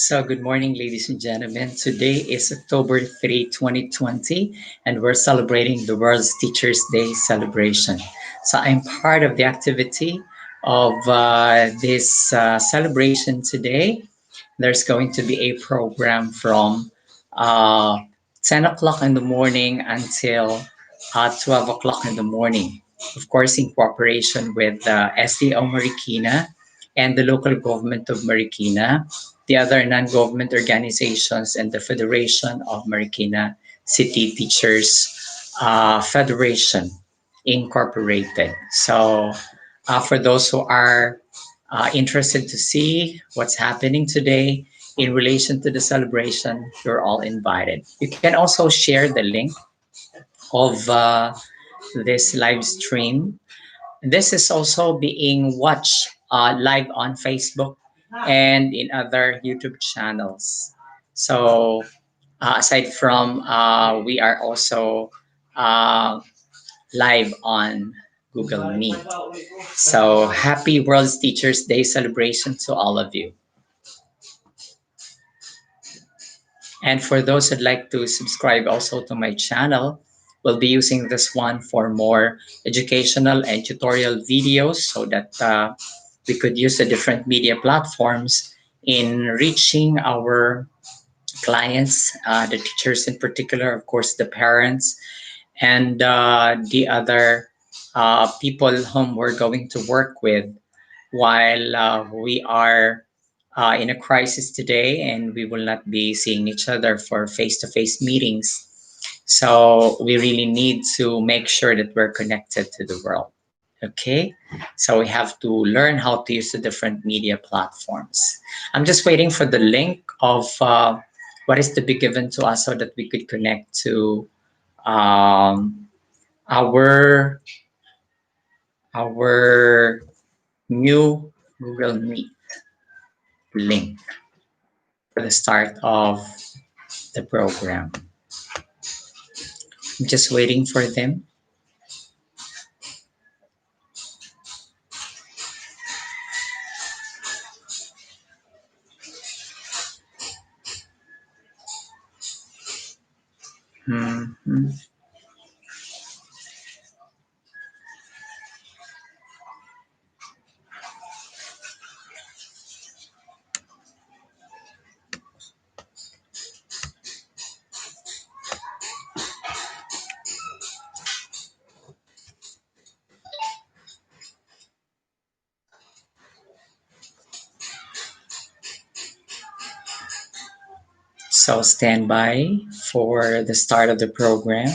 So, good morning, ladies and gentlemen. Today is October 3, 2020, and we're celebrating the World's Teachers' Day celebration. So, I'm part of the activity of this celebration today. There's going to be a program from uh, 10 o'clock in the morning until 12 o'clock in the morning. Of course, in cooperation with SDO Marikina and the local government of Marikina, the other non-government organizations, and the Federation of Marikina City Teachers Federation Incorporated. So, for those who are interested to see what's happening today in relation to the celebration, you're all invited. You can also share the link of this live stream. This is also being watched live on Facebook and in other YouTube channels. So, aside from, we are also uh, live on Google Meet. So, happy World Teachers Day celebration to all of you. And for those who'd like to subscribe also to my channel, we'll be using this one for more educational and tutorial videos so that we could use the different media platforms in reaching our clients, the teachers in particular, of course, the parents, and the other people whom we're going to work with while we are in a crisis today and we will not be seeing each other for face to face meetings. So we really need to make sure that we're connected to the world. Okay, so we have to learn how to use the different media platforms. I'm just waiting for the link of what is to be given to us so that we could connect to our our new Google Meet link for the start of the program. I'm just waiting for them. Mhm. So stand by for the start of the program.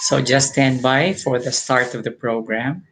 So just stand by for the start of the program.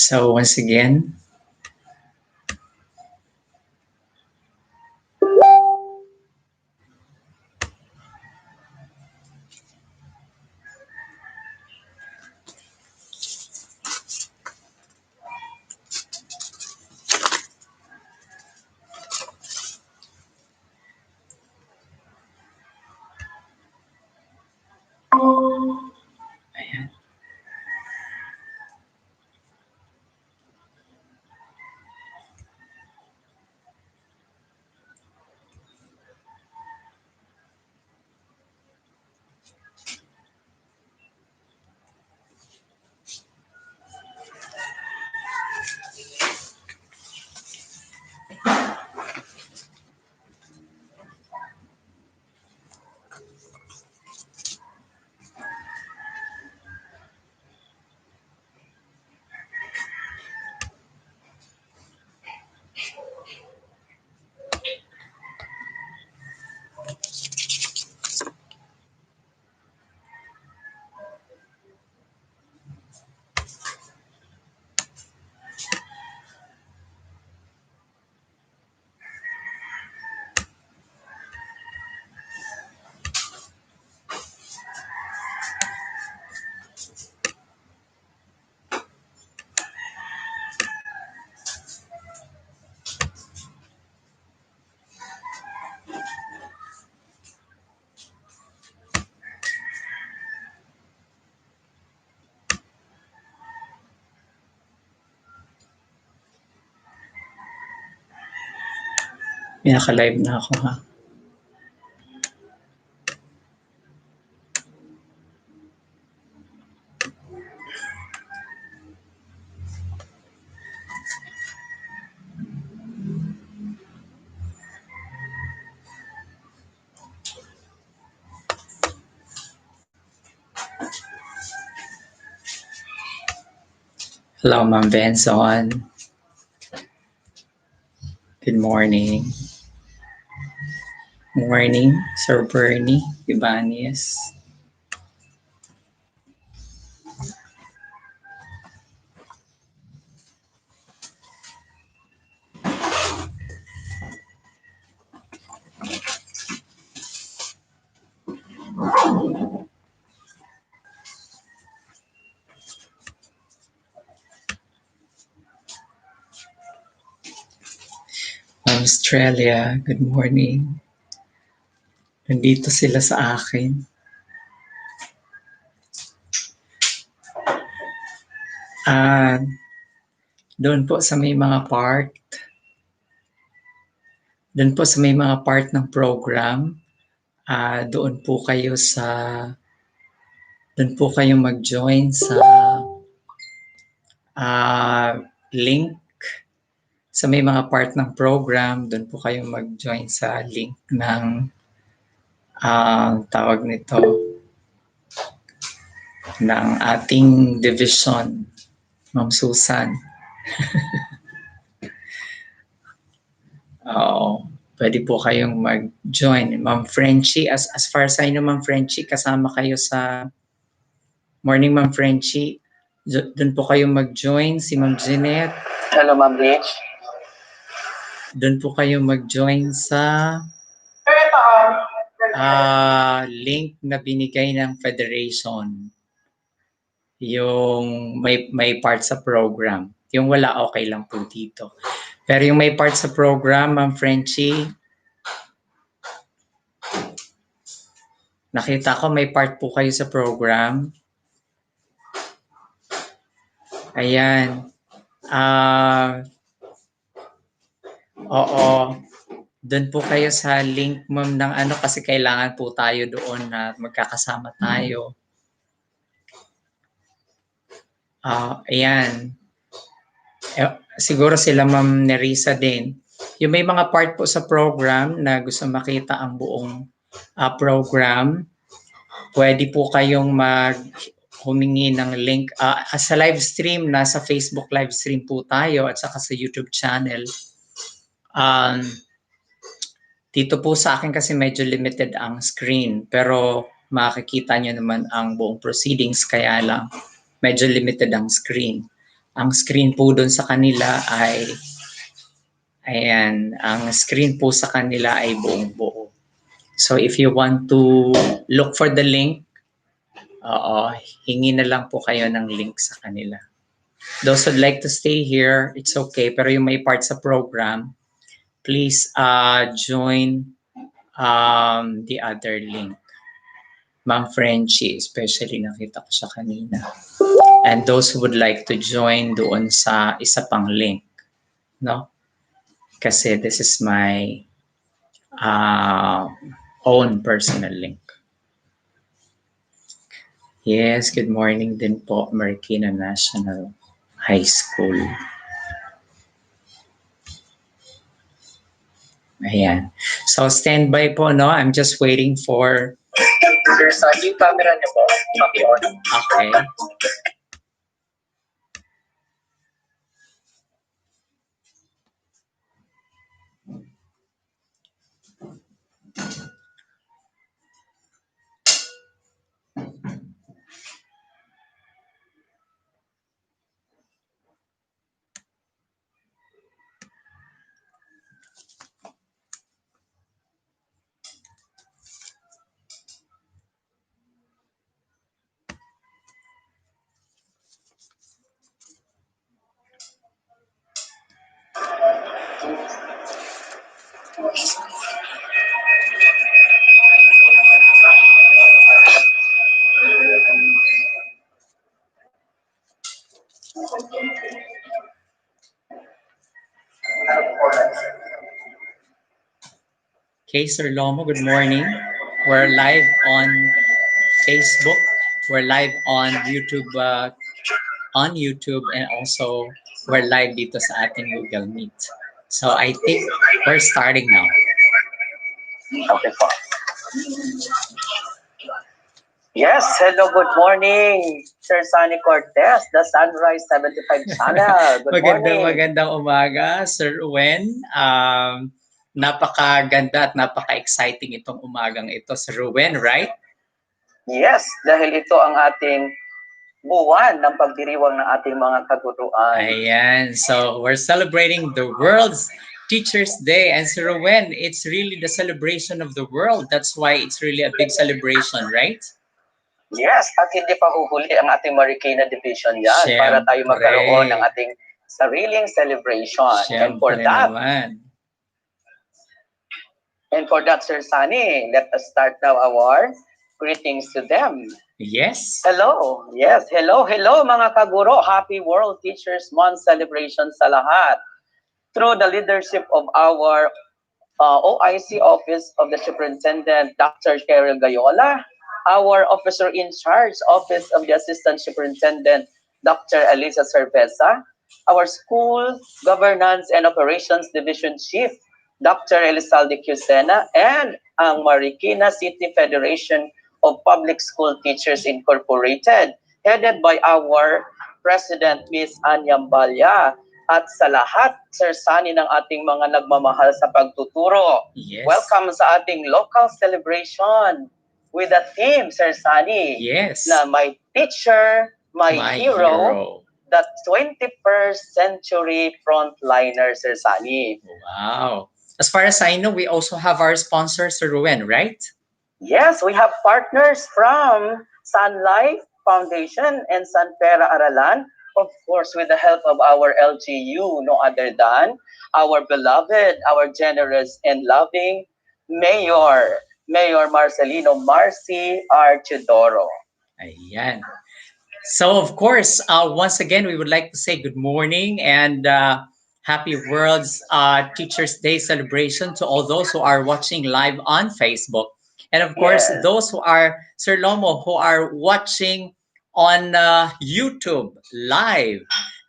So once again, ayan. May naka-live na ako ha. Hello, Ma'am Benson. Good morning. Morning, Sir Bernie Ibanez. Australia, good morning. Nandito sila sa akin. Doon po sa may mga part, doon po sa may mga part ng program, doon po kayo doon po kayo mag-join sa link sa may mga part ng program, doon po kayo mag-join sa link ng tawag nito ng ating division, Ma'am Susan. Oo, pwede po kayong mag-join. Ma'am Frenchie, as far as I know, Ma'am Frenchie, kasama kayo sa morning, Ma'am Frenchie. Doon po kayo mag-join, si Ma'am Jeanette. Hello, Ma'am Rich. Doon po kayo mag-join sa link na binigay ng Federation. Yung may part sa program. Yung wala, okay lang po dito. Pero yung may part sa program, Ma'am Frenchie, nakita ko may part po kayo sa program. Ayan. Oo. Doon po kayo sa link, Ma'am, ng ano, kasi kailangan po tayo doon na magkakasama tayo. Ayan. Siguro sila Ma'am Nerissa din. Yung may mga part po sa program na gusto makita ang buong program, pwede po kayong humingi ng link. Sa live stream, nasa Facebook live stream po tayo at saka sa YouTube channel. Dito po sa akin kasi medyo limited ang screen, pero makikita nyo naman ang buong proceedings, kaya lang medyo limited ang screen. Ang screen po doon sa kanila ay, ayan, ang screen po sa kanila ay buong buo. So if you want to look for the link, oo, hingi na lang po kayo ng link sa kanila. Those who'd like to stay here, it's okay. Pero yung may part sa program, please join the other link. Ma'am Frenchie, especially nakita ko siya kanina. And those who would like to join doon sa isa pang link, no? Kasi this is my uh, own personal link. Yes, good morning din po, Marikina National High School. Ayan. So, standby po, no? I'm just waiting for... Sir, sa yung camera niyo po, maki-on. Okay. Okay, Sir Lomo, good morning. We're live on Facebook. We're live on YouTube, and also we're live dito sa ating Google Meet. So I think we're starting now. Okay po. Yes, hello, good morning, Sir Sunny Cortez, the Sunrise 75 Channel. Good morning. Magandang umaga, Sir Wen. Napakaganda at napaka-exciting itong umagang ito, Sir Wen, right? Yes, dahil ito ang ating buwan ng pagdiriwang ng ating mga kaguruan. Ayan, so we're celebrating the world's Teachers Day, and Sir Wen, it's really the celebration of the world. That's why it's really a big celebration, right? Yes, at hindi pa huhuli ang ating Marikina Division yan. Siyempre, para tayo magkaroon ng ating sariling celebration. Siyempre and for that, Sir Sunny, let us start now our greetings to them. Yes. Hello. Yes. Hello. Hello mga kaguro. Happy World Teachers Month celebration sa lahat. Through the leadership of our OIC Office of the Superintendent, Dr. Cheryl Gayola, our Officer in Charge, Office of the Assistant Superintendent, Dr. Elisa Cerveza, our School Governance and Operations Division Chief, Dr. Elizalde Cusena, and ang Marikina City Federation of Public School Teachers Incorporated, headed by our President, Ms. Anyam Balya. At sa lahat, Sir Sunny, ng ating mga nagmamahal sa pagtuturo. Yes. Welcome sa ating local celebration with a theme, Sir Sunny. Yes. Na my teacher, my hero, the 21st century frontliner, Sir Sunny. Wow. As far as I know, we also have our sponsor, Sir Ruben, right? Yes, we have partners from Sun Life Foundation and San Pera Aralan. Of course, with the help of our LGU, no other than our beloved, our generous and loving Mayor Marcelino Marcy Archidoro. Ayan. So, of course, once again, we would like to say good morning and happy World's Teachers Day celebration to all those who are watching live on Facebook. And of course, yes, those who are, Sir Lomo, who are watching on YouTube live.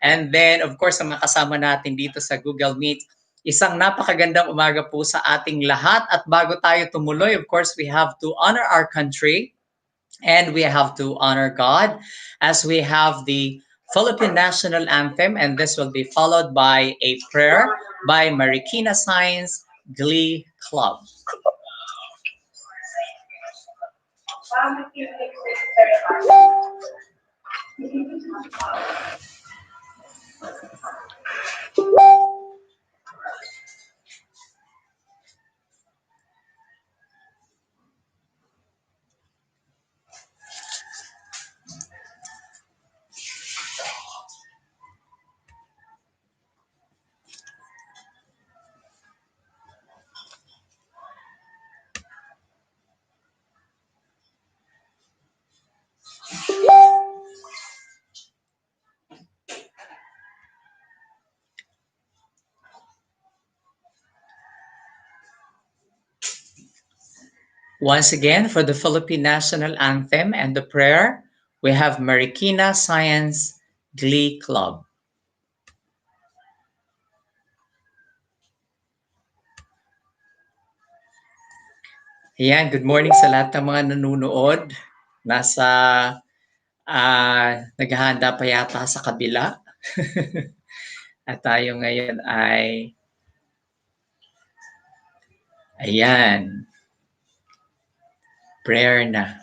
And then, of course, ang mga kasama natin dito sa Google Meet, isang napakagandang umaga po sa ating lahat. At bago tayo tumuloy, of course, we have to honor our country and we have to honor God as we have the Philippine National Anthem, and this will be followed by a prayer by Marikina Science Glee Club. Once again, for the Philippine National Anthem and the prayer, we have Marikina Science Glee Club. Ayan, good morning sa lahat ng mga nanonood. Nasa naghahanda pa yata sa kabila. At tayo ngayon ay ayan, prayer na.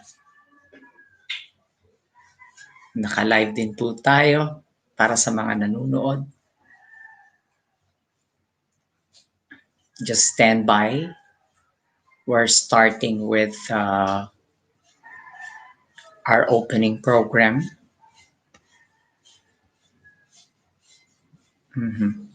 Naka-live din po tayo para sa mga nanonood. Just stand by. We're starting with our opening program. Mhm.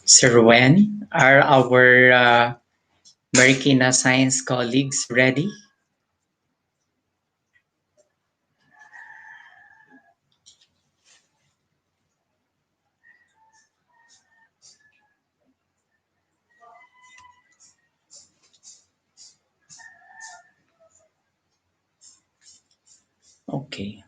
Sir Wen, are our Marikina Science colleagues ready? Okay.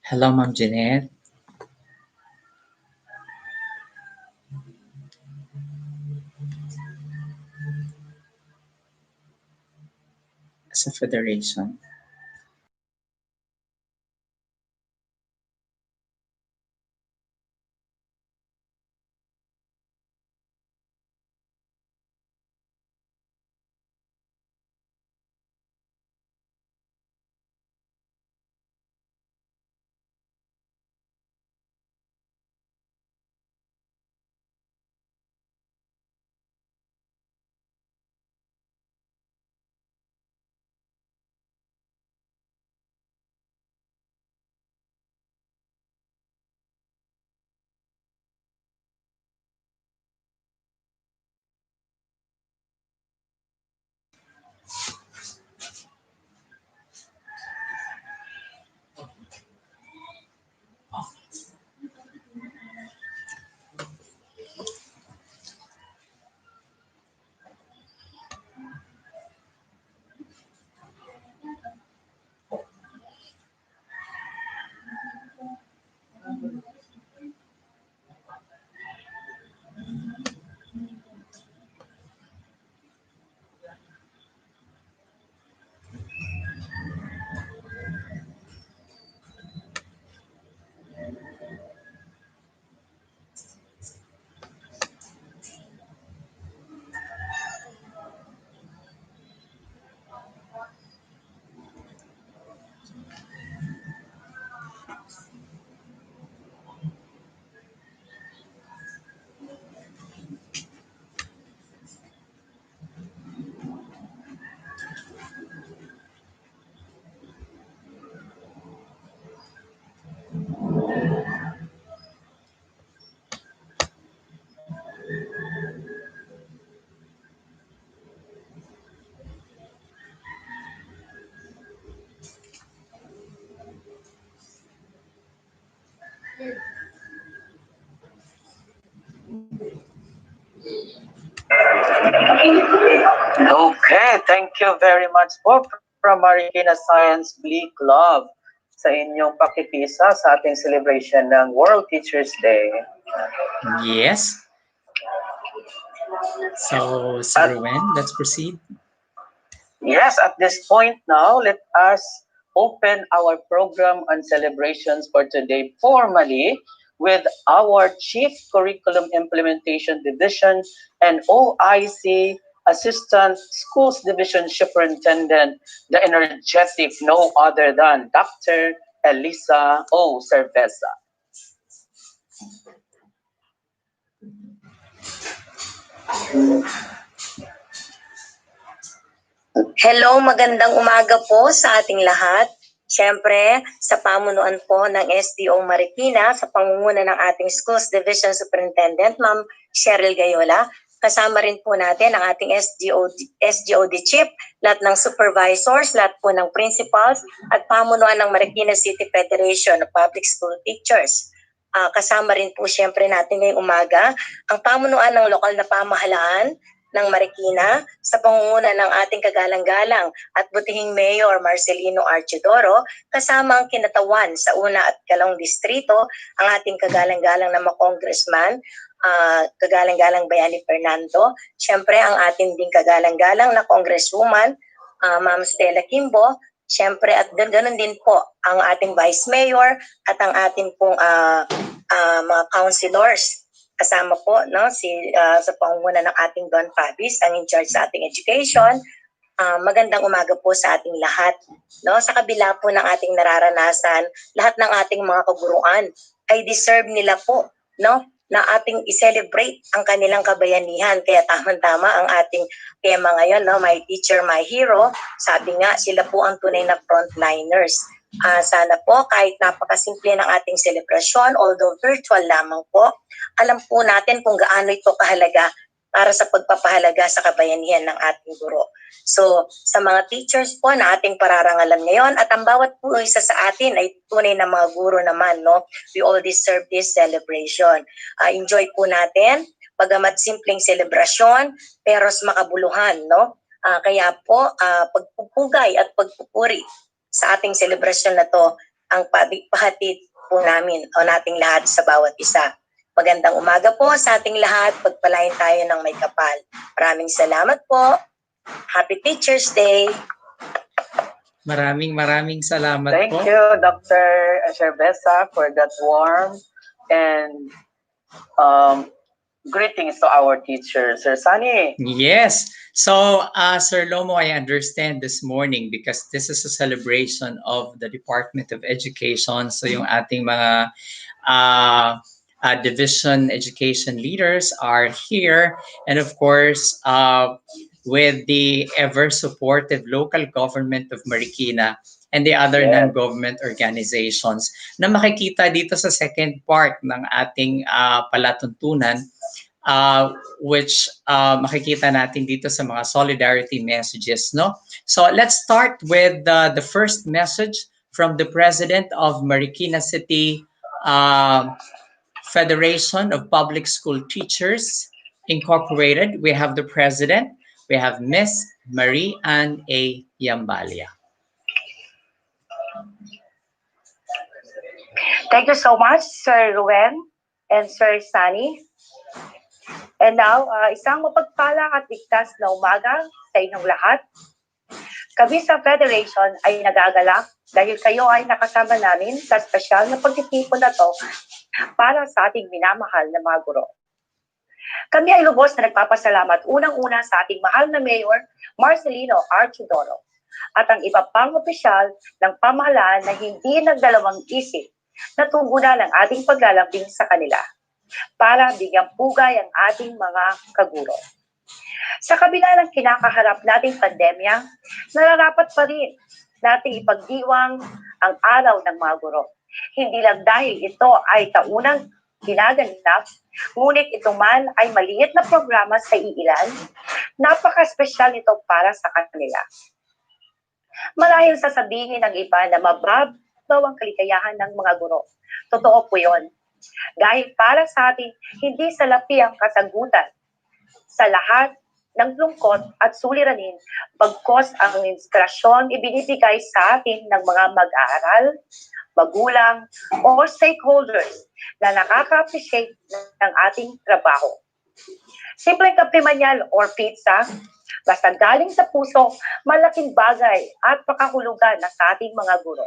Hello, Ma'am Jeanette. As a federation. Thank you very much po from Marikina Science Glee Club sa inyong pakikisa sa ating celebration ng World Teachers Day. Yes. So, Sir Ruben, let's proceed. Yes, at this point now, let us open our program and celebrations for today formally with our Chief Curriculum Implementation Division and OIC Assistant Schools Division Superintendent, the energetic no other than Dr. Elisa O. Cerveza. Hello, magandang umaga po sa ating lahat. Siyempre, sa pamunuan po ng SDO Marikina, sa pangunguna ng ating Schools Division Superintendent, Ma'am Cheryl Gayola, kasama rin po natin ang ating SGOD Chief, lahat ng supervisors, lahat po ng principals, at pamunuan ng Marikina City Federation of Public School Teachers. Kasama rin po siyempre natin ngayong umaga ang pamunuan ng lokal na pamahalaan ng Marikina sa pangunguna ng ating kagalang-galang at butihing Mayor Marcelino Archidoro, kasama ang kinatawan sa una at kalawang distrito ang ating kagalang-galang na Congressman, kagalang-galang Bayani Fernando, siyempre ang ating ding kagalang-galang na Congresswoman, Ma'am Stella Kimbo, siyempre at ganoon din po ang ating Vice Mayor at ang ating pong mga councilors. Kasama po sa pangunguna ng ating Don Fabis, ang in charge sa ating education. Magandang umaga po sa ating lahat. Sa kabila po ng ating nararanasan, lahat ng ating mga kaguruan ay deserve nila po na ating i-celebrate ang kanilang kabayanihan. Kaya tamang-tama ang ating tema ngayon, My Teacher, My Hero. Sabi nga, sila po ang tunay na frontliners. Sana po kahit napakasimple ng ating selebrasyon, although virtual lamang po, alam po natin kung gaano ito kahalaga para sa pagpapahalaga sa kabayanihan ng ating guro. So, sa mga teachers po na ating pararangalan ngayon at ang bawat po isa sa atin ay tunay na mga guro naman, we all deserve this celebration. Enjoy po natin, bagamat simpleng selebrasyon, pero makabuluhan, kaya po, pagpupugay at pagpupuri sa ating selebrasyon na to ang pahatid po namin o nating lahat sa bawat isa. Magandang umaga po sa ating lahat. Pagpalain tayo ng may kapal. Maraming salamat po. Happy Teachers Day. Maraming salamat po. Thank you, Dr. Cerveza, for that warm and greetings to our teachers. Sir Sunny. Yes. So, Sir Lomo, I understand this morning because this is a celebration of the Department of Education. So, yung ating mga division education leaders are here. And of course, with the ever-supportive local government of Marikina and the other non-government organizations na makikita dito sa second part ng ating palatuntunan, which makikita natin dito sa mga solidarity messages, So let's start with the first message from the President of Marikina City Federation of Public School Teachers Incorporated. We have the President. We have Miss Marie Ann A. Yambalia. Thank you so much, Sir Ruben and Sir Sunny. And now, isang mapagpalang at ligtas na umaga sa inyong lahat. Kami sa Federation ay nagagalak dahil kayo ay nakasama namin sa espesyal na pagtitipon na to para sa ating minamahal na mga guro. Kami ay lubos na nagpapasalamat unang-una sa ating mahal na Mayor Marcelino Archidoro at ang iba pang opisyal ng pamahalaan na hindi nagdalawang isip na tugunan ang ating paglalambing sa kanila para bigyang pugay ang ating mga kaguro. Sa kabila ng kinakaharap nating pandemya, nararapat pa rin nating ipagdiwang ang araw ng mga guro. Hindi lang dahil ito ay taunang ginaganap, ngunit ito man ay maliit na programa sa iilan, napaka-espesyal nito para sa kanila. Marahil sasabihin ng iba na mababaw ang kaligayahan ng mga guro. Totoo po yun. Dahil para sa atin, hindi salapi ang kasagutan sa lahat ng lungkot at suliranin, bagkos ang inspirasyon ibinibigay sa atin ng mga mag-aaral, magulang, o stakeholders na nakaka-appreciate ng ating trabaho. Simpleng kape man yan or pizza, basta galing sa puso, malaking bagay at pakahulugan na sa ating mga guro.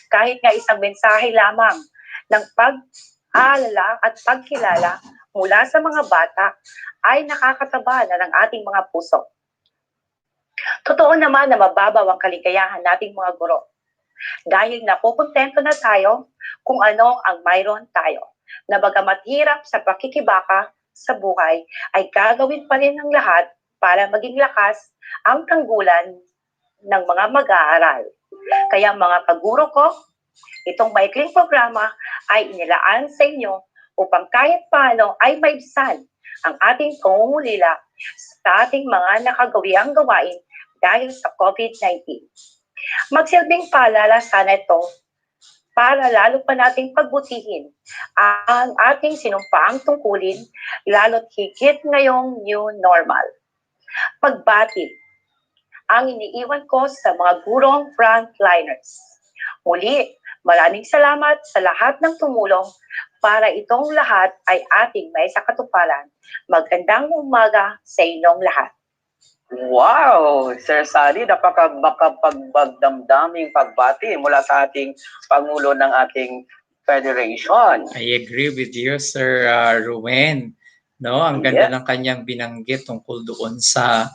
Kahit nga isang mensahe lamang ng pag-aalala at pagkilala mula sa mga bata ay nakakataba na ng ating mga puso. Totoo naman na mababaw ang kaligayahan nating mga guro dahil nakukontento na tayo kung ano ang mayroon tayo. Na bagamat hirap sa pakikibaka sa buhay, ay gagawin pa rin ang lahat para maging lakas ang tanggulan ng mga mag-aaral. Kaya mga kaguro ko, itong maikling programa ay inilaan sa inyo upang kahit paano ay maibsan ang ating pangungulila sa ating mga nakagawiang gawain dahil sa COVID-19. Magsilbing paalala sana ito para lalo pa nating pagbutihin ang ating sinumpaang tungkulin, lalo't higit ngayong new normal. Pagbati ang iniiwan ko sa mga gurong frontliners. Muli, maraming salamat sa lahat ng tumulong para itong lahat ay ating may sakatuparan. Magandang umaga sa inyong lahat. Wow, Sir Sally, napakapagbagdamdaming pagbati mula sa ating Pangulo ng ating Federation. I agree with you, Sir Ruwen. No, ang ganda ng kanyang binanggit tungkol doon sa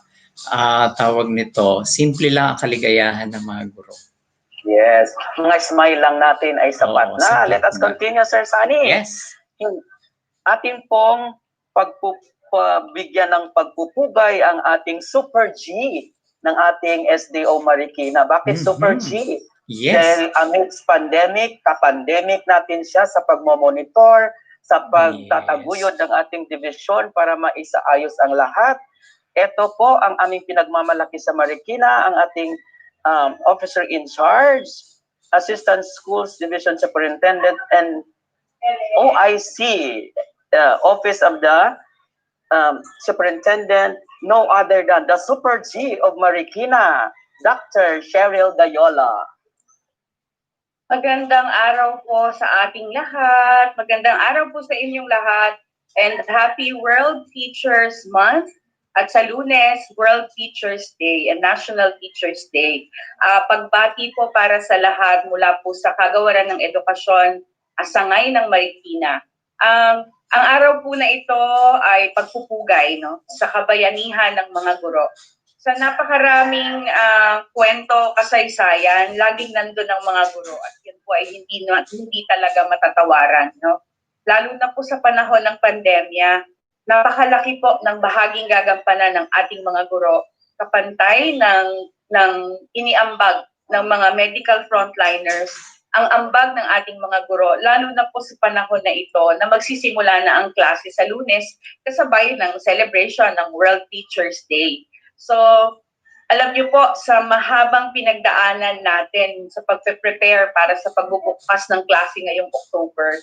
tawag nito, simple lang ang kaligayahan ng mga guro. Yes, mga smile lang natin ay sapat na. Let us continue, Sir Sunny. Yes. Ating pong bigyan ng pagpupugay ang ating Super G ng ating SDO Marikina. Bakit Super G? Yes. Dahil amidst pandemic, kapandemic natin siya sa pagmomonitor, sa pagtataguyod ng ating division para maisaayos ang lahat. Ito po ang aming pinagmamalaki sa Marikina, ang ating officer in charge, Assistant Schools Division Superintendent, and OIC, Office of the Superintendent, no other than the Super G of Marikina, Dr. Cheryl Dayola. Magandang araw po sa ating lahat. Magandang araw po sa inyong lahat. And happy World Teachers Month. At sa Lunes, World Teachers Day and National Teachers Day. Pagbati po para sa lahat mula po sa Kagawaran ng Edukasyon, Sangay ng Marikina. Ang araw po na ito ay pagpupugay, no, sa kabayanihan ng mga guro. Sa napakaraming kwento, kasaysayan, laging nandun ang mga guro at yun po ay hindi talaga matatawaran. No? Lalo na po sa panahon ng pandemya, napakalaki po ng bahaging gagampanan ng ating mga guro kapantay ng iniambag ng mga medical frontliners ang ambag ng ating mga guro, lalo na po sa panahon na ito na magsisimula na ang klase sa Lunes kasabay ng celebration ng World Teachers Day. So, alam niyo po, sa mahabang pinagdaanan natin sa pagpe-prepare para sa pagbubukas ng klase ngayong October,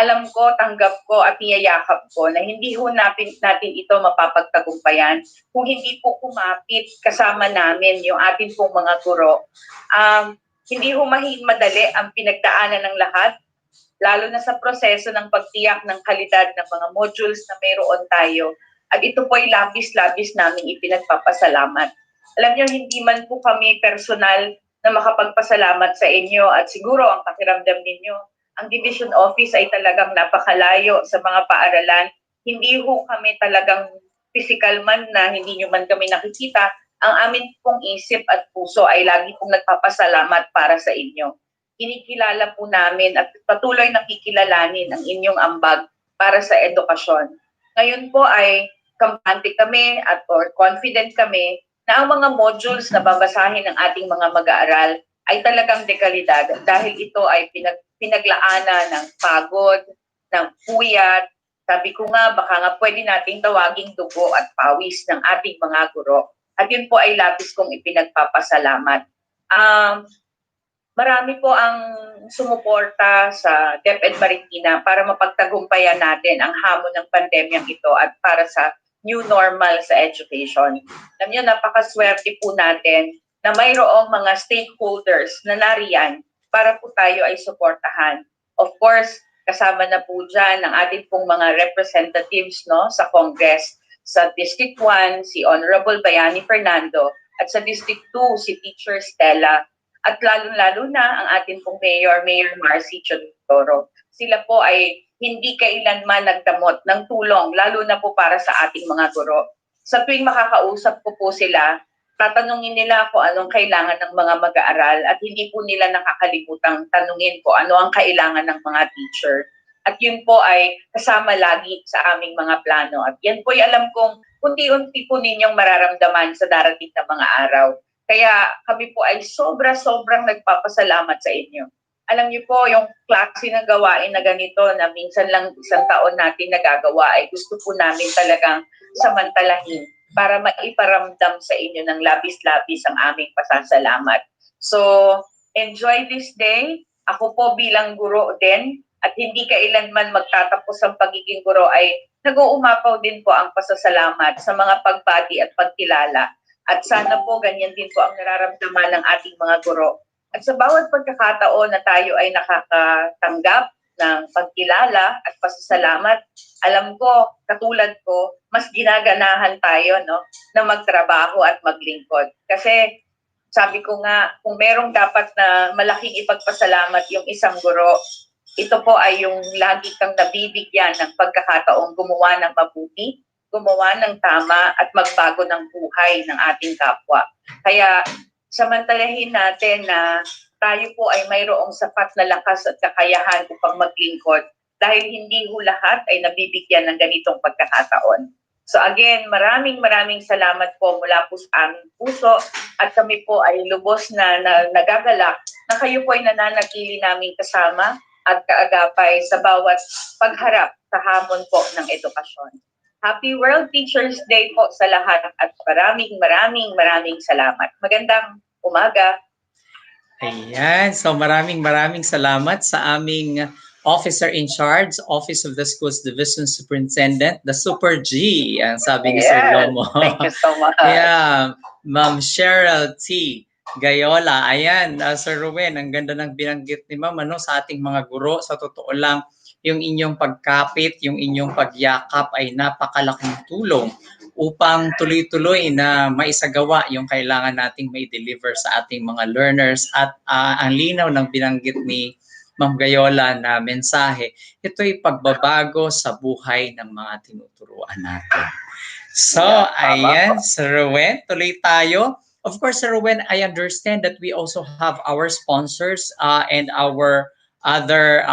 alam ko, tanggap ko at niyayakap ko na hindi ho natin ito mapapagtagumpayan kung hindi po kumapit kasama namin yung ating pong mga guro. Hindi ho madali ang pinagdaanan ng lahat, lalo na sa proseso ng pagtiyak ng kalidad ng mga modules na mayroon tayo. At ito po ay labis-labis namin ipinagpapasalamat. Alam niyo, hindi man po kami personal na makapagpasalamat sa inyo at siguro ang pakiramdam ninyo, ang division office ay talagang napakalayo sa mga paaralan. Hindi ho kami talagang physical man na hindi nyo man kami nakikita. Ang amin pong isip at puso ay lagi pong nagpapasalamat para sa inyo. Kinikilala po namin at patuloy nakikilalanin ang inyong ambag para sa edukasyon. Ngayon po ay kampante kami or confident kami na ang mga modules na babasahin ng ating mga mag-aaral ay talagang dekalidad dahil ito ay pinaglaanan ng pagod, ng puyat. Sabi ko nga, baka nga pwede nating tawaging dugo at pawis ng ating mga guro. At yun po ay labis kong ipinagpapasalamat. Marami po ang sumuporta sa DepEd Marikina para mapagtagumpayan natin ang hamon ng pandemyang ito at para sa new normal sa education. Alam niyo, napakaswerte po natin na mayroong mga stakeholders na nariyan para po tayo ay suportahan. Of course, kasama na po dyan ang ating pong mga representatives, no, sa Congress. Sa District 1, si Honorable Bayani Fernando, at sa District 2, si Teacher Stella, at lalong-lalo na ang ating pong Mayor Marcy Chodoro. Sila po ay hindi kailanman nagdamot ng tulong, lalo na po para sa ating mga guro. Sa tuwing makakausap ko po sila, tatanungin nila kung anong kailangan ng mga mag-aaral at hindi po nila nakakalimutang tanungin ko ano ang kailangan ng mga teacher. At yun po ay kasama lagi sa aming mga plano. At yan po ay alam kong unti-unti po ninyong mararamdaman sa darating na mga araw. Kaya kami po ay sobra-sobrang nagpapasalamat sa inyo. Alam niyo po, yung klase ng gawain na ganito na minsan lang isang taon natin nagagawa ay gusto po namin talagang samantalahin para maiparamdam sa inyo ng labis-labis ang aming pasasalamat. So, enjoy this day. Ako po bilang guro din at hindi kailanman magtatapos ang pagiging guro ay nag-uumapaw din po ang pasasalamat sa mga pagbati at pagkilala. At sana po ganyan din po ang nararamdaman ng ating mga guro. At sa bawat pagkakataon na tayo ay nakakatanggap ng pagkilala at pasasalamat, alam ko, katulad ko, mas ginaganahan tayo no, na magtrabaho at maglingkod. Kasi sabi ko nga, kung merong dapat na malaking ipagpasalamat yung isang guro, ito po ay yung lagi kang nabibigyan ng pagkakataong gumawa ng mabuti, gumawa ng tama at magbago ng buhay ng ating kapwa. Kaya samantalahin natin na tayo po ay mayroong sapat na lakas at kakayahan upang maglingkod dahil hindi ho lahat ay nabibigyan ng ganitong pagkakataon. So again, maraming salamat po mula po sa aming puso at kami po ay lubos na nagagalak na kayo po ay nananatili naming kasama at kaagapay sa bawat pagharap sa hamon po ng edukasyon. Happy World Teachers Day po sa lahat at maraming salamat. Magandang umaga. Ayan. So maraming salamat sa aming officer in charge, Office of the Schools Division Superintendent, the Super G, ang sabi ni Sir Lomo. Thank you so much. Yeah, Ma'am Cheryl T. Gayola. Ayan, Sir Ruben, ang ganda ng binanggit ni Ma'am ano, sa ating mga guro. Sa totoo lang, yung inyong pagkapit, yung inyong pagyakap ay napakalaking tulong upang tuloy-tuloy na maisagawa yung kailangan nating may deliver sa ating mga learners at ang linaw ng binanggit ni Ma'am Gayola na mensahe, ito'y pagbabago sa buhay ng mga tinuturuan natin. So, ayan, Sir Ruben, tuloy tayo. Of course, Sir Ruben, I understand that we also have our sponsors and our other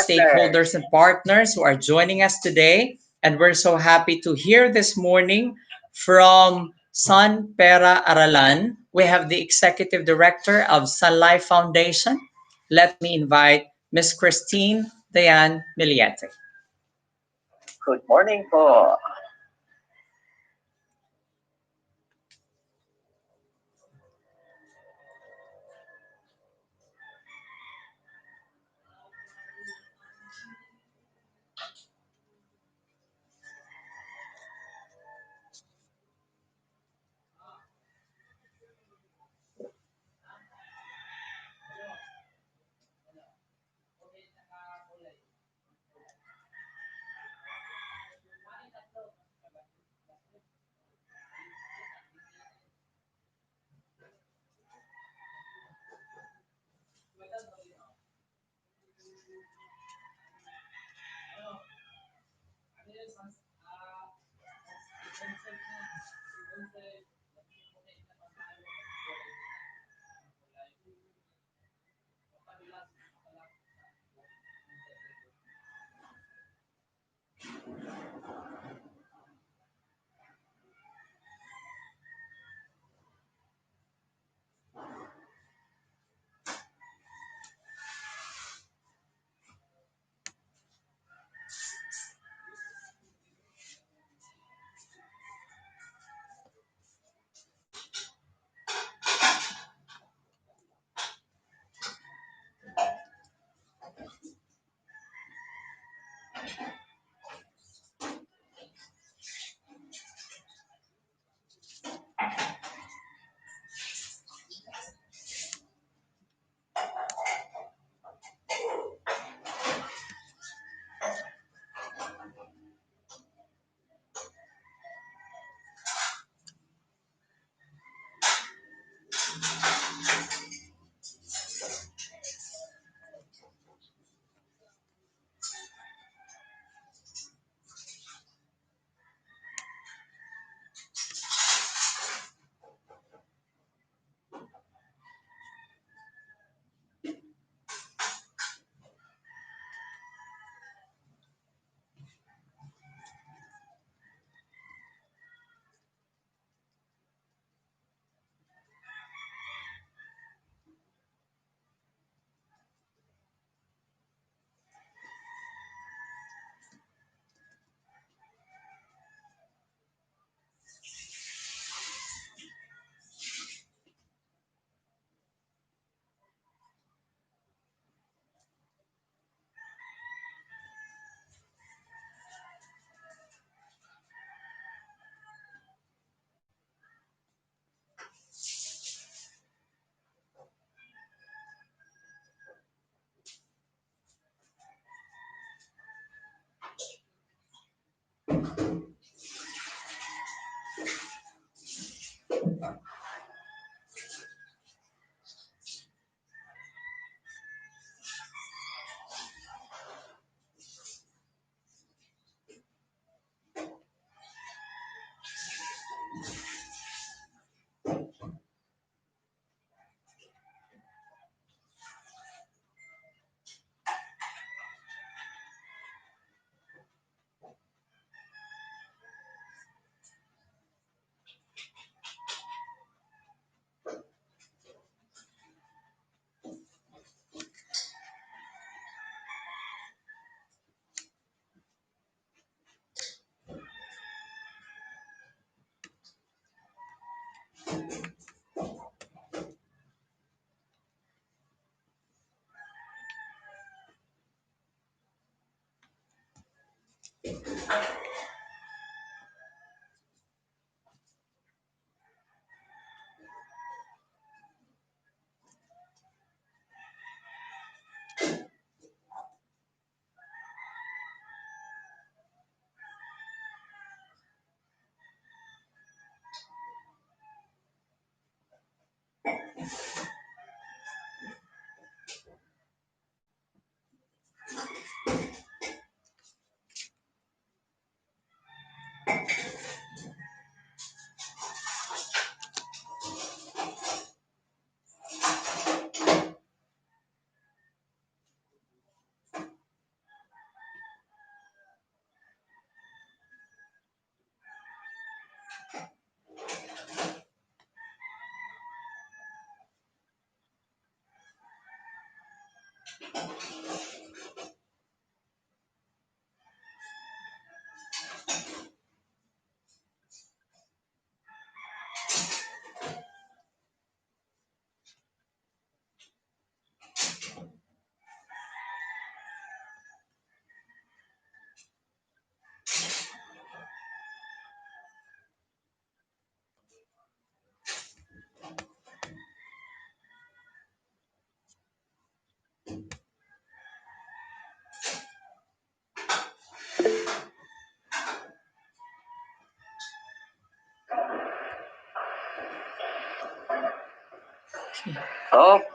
stakeholders and partners who are joining us today. And we're so happy to hear this morning from San Pera Aralan. We have the Executive Director of Sun Life Foundation. Let me invite Ms. Christine Dayan Miliete. Good morning po.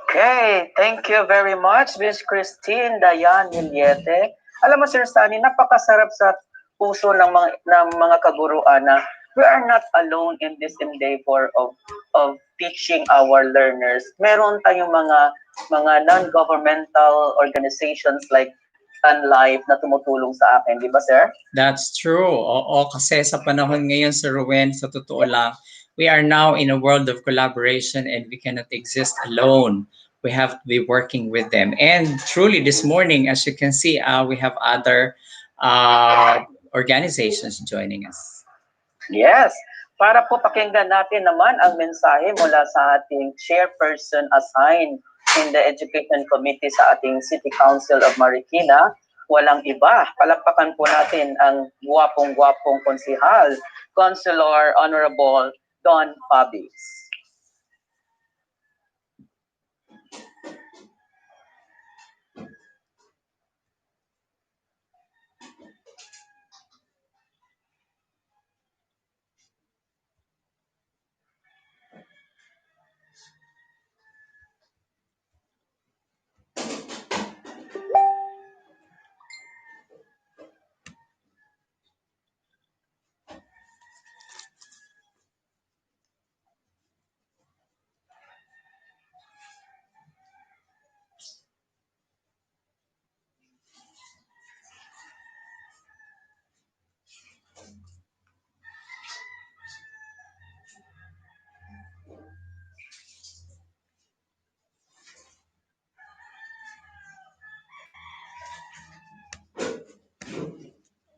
Okay, thank you very much, Miss Christine Dayan Miliete. Alam mo, Sir Sunny, napakasarap sa puso ng mga kaguruan na we are not alone in this endeavor of teaching our learners. Meron tayong mga non-governmental organizations like Sun Life na tumutulong sa akin, di ba, Sir? That's true. Oo, kasi sa panahon ngayon, Sir Ruben, sa totoo lang, we are now in a world of collaboration and we cannot exist alone. We have to be working with them. And truly, this morning, as you can see, we have other organizations joining us. Yes. Para po pakinggan natin naman ang mensahe mula sa ating chairperson assigned in the Education Committee sa ating City Council of Marikina, walang iba. Palakpakan po natin ang guwapong-guwapong konsihal, Councilor Honorable Don Fabis.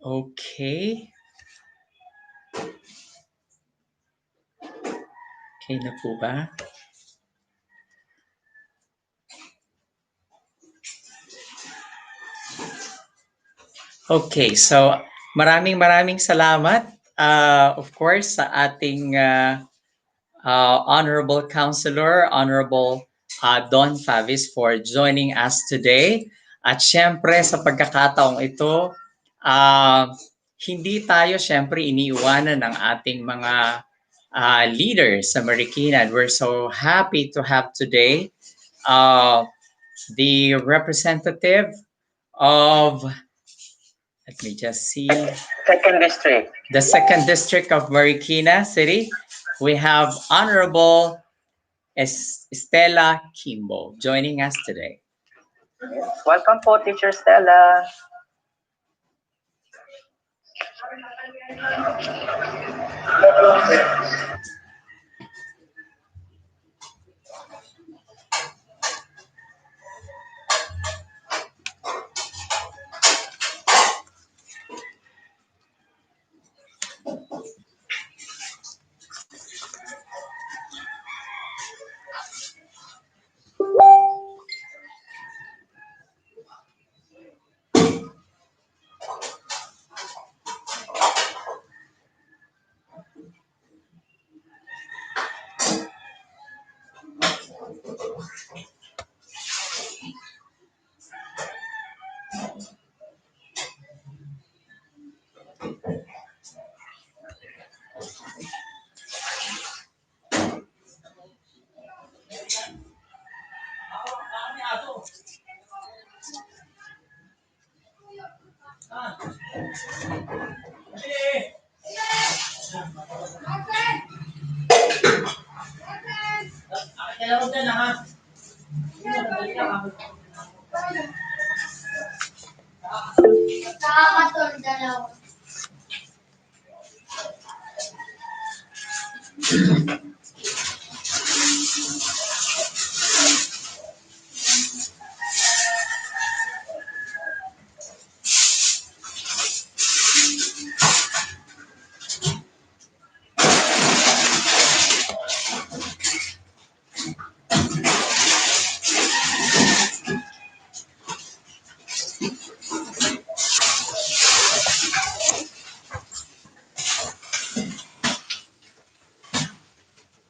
Okay. Okay na po ba? Okay, so maraming salamat of course sa ating Honorable Counselor, Honorable Don Favis for joining us today. At syempre sa pagkakataong ito, hindi tayo syempre iniiwanan ng ating mga leaders sa Marikina. And we're so happy to have today the representative of, let me just see, Second District. the second district of Marikina City. We have Honorable Estela Kimbo joining us today. Welcome po, Teacher Stella.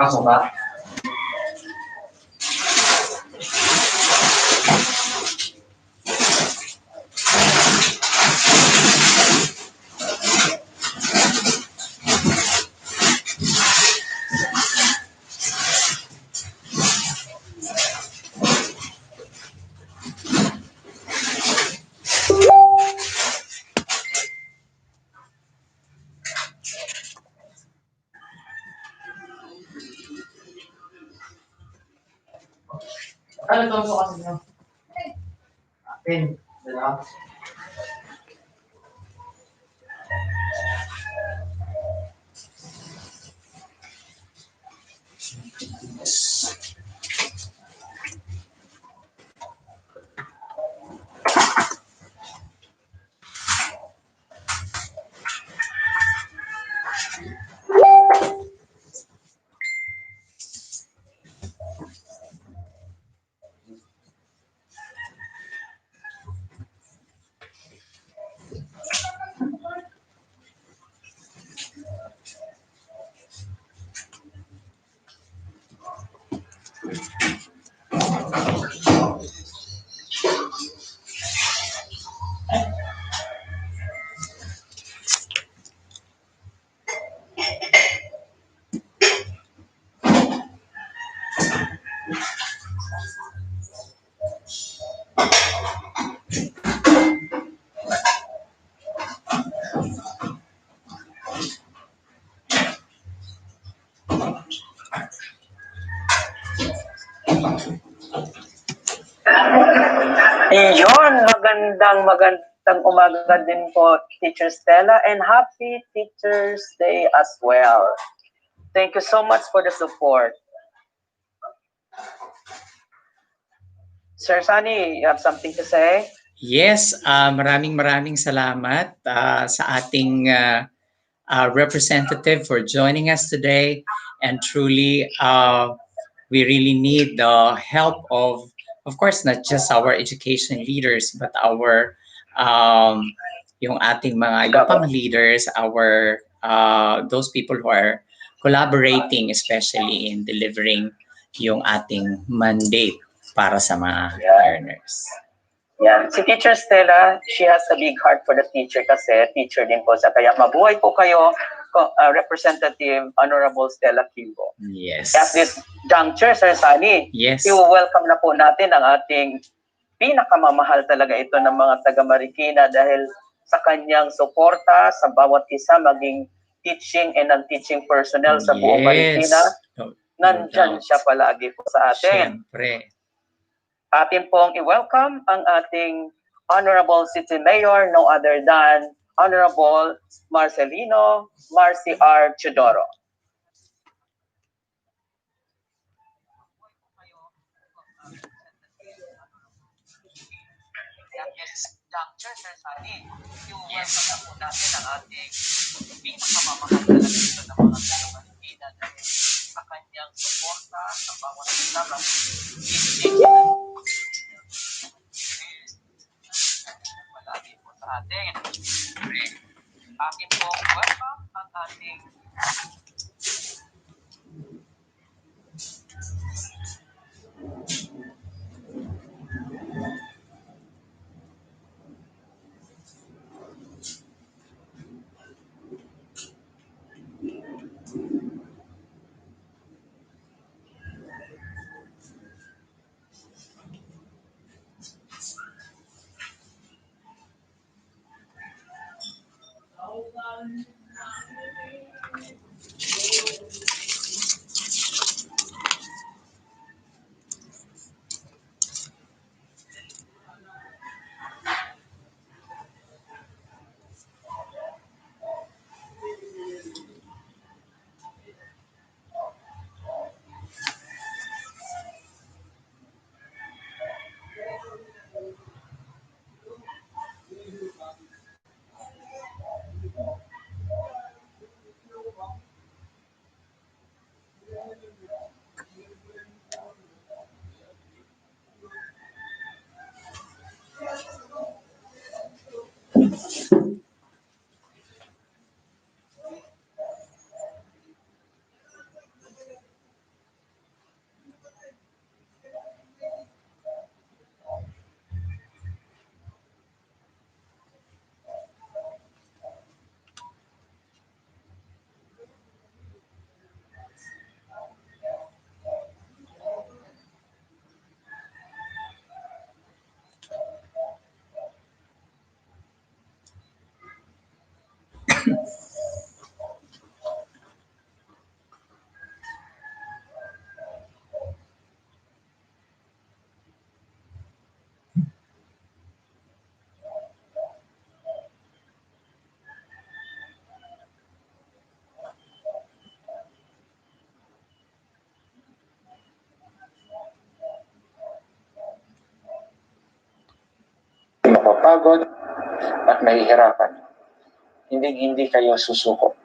Ako ba? Ano to po kasi nyo? Atin. Dala. Iyon, magandang umaga din po, Teacher Stella, and happy Teacher's Day as well. Thank you so much for the support. Sir Sunny, you have something to say? Yes, maraming salamat sa ating representative for joining us today. And truly, we really need the help of course, not just our education leaders, but our yung ating mga iba pang leaders, our those people who are collaborating, especially in delivering yung ating mandate para sa mga learners. Yan. Si Teacher Stella, she has a big heart for the teacher kasi teacher din po sa kaya mabuhay po kayo, Representative Honorable Stella Kimbo. Yes. At this juncture, Sir Sunny, Yes. i-welcome na po natin ang ating pinakamamahal talaga ito ng mga taga Marikina dahil sa kanyang suporta sa bawat isa, maging teaching and non-teaching personnel sa buong Marikina. Nandyan siya palagi po sa atin. Siyempre. Atin pong i-welcome ang ating Honorable City Mayor, no other than Honorable Marcelino Marcy R. Chudoro. Juncture, Sir Sunny, i-welcome na po natin ang ating pinakamamahal talaga ito ng mga taga-Marikina dahil sa kanyang suporta sa bawat isa ng palagi po sa atin. Akin po welcome ang ating mapapagod at mahihirapan. Hindi kayo susuko.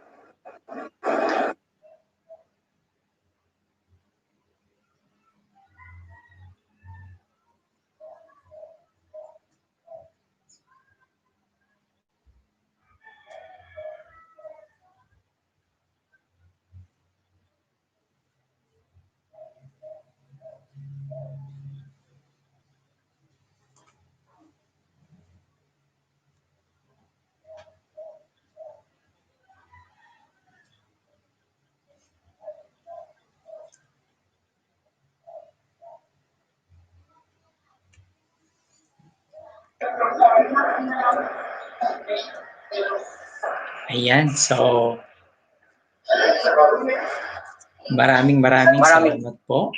Ayan, so maraming salamat po.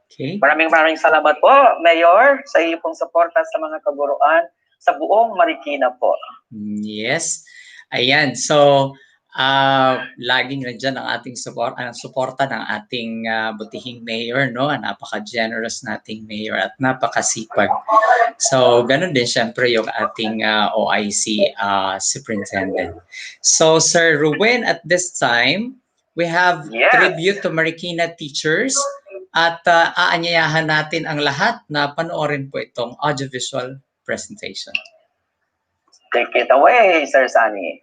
Okay. Maraming salamat po, Mayor, sa iyo pong suporta sa mga kaguruan sa buong Marikina po. Yes. Ayan, so laging nandiyan ang ating suporta ng ating butihing mayor, no? Napaka-generous nating mayor at napakasipag. So, ganun din syempre yung ating OIC superintendent. So, Sir Ruben, at this time, we have tribute to Marikina teachers at aanyayahan natin ang lahat na panoorin po itong audiovisual presentation. Take it away, Sir Sunny.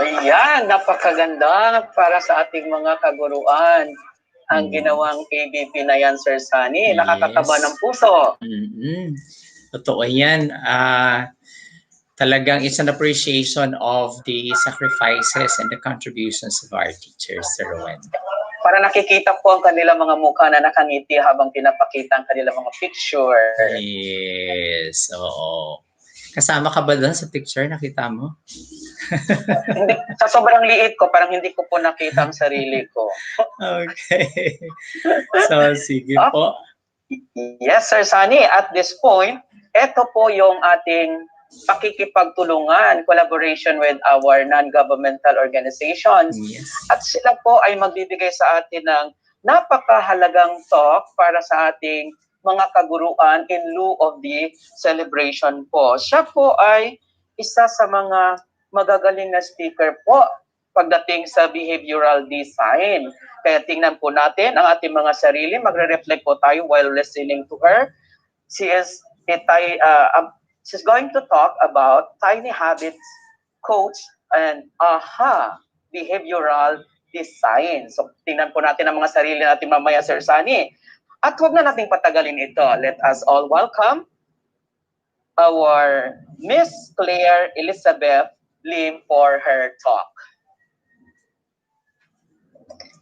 Ayan, napakaganda para sa ating mga kaguruan. Ang ginawang ABP na yan, Sir Sunny. Nakakataba ng puso. Totoo yan. Talagang it's an appreciation of the sacrifices and the contributions of our teachers, Sir Rowan. Para nakikita ko ang kanilang mga mukha na nakangiti habang pinapakita ang kanilang mga picture. Yes, oo. Kasama ka ba doon sa picture? Nakita mo? Hindi, sa sobrang liit ko, parang hindi ko po nakita ang sarili ko. Okay. So, sige po. Yes, Sir Sunny. At this point, ito po yung ating pakikipagtulungan, collaboration with our non-governmental organizations. Yes. At sila po ay magbibigay sa atin ng napakahalagang talk para sa ating mga kaguruan in lieu of the celebration po. Siya po ay isa sa mga magagaling na speaker po pagdating sa behavioral design. Kaya tingnan po natin ang ating mga sarili, magre-reflect po tayo while listening to her. She's going to talk about tiny habits, coach, and behavioral design. So tingnan po natin ang mga sarili natin mamaya, Sir Sunny. At huwag na nating patagalin ito. Let us all welcome our Miss Claire Elizabeth Lim for her talk.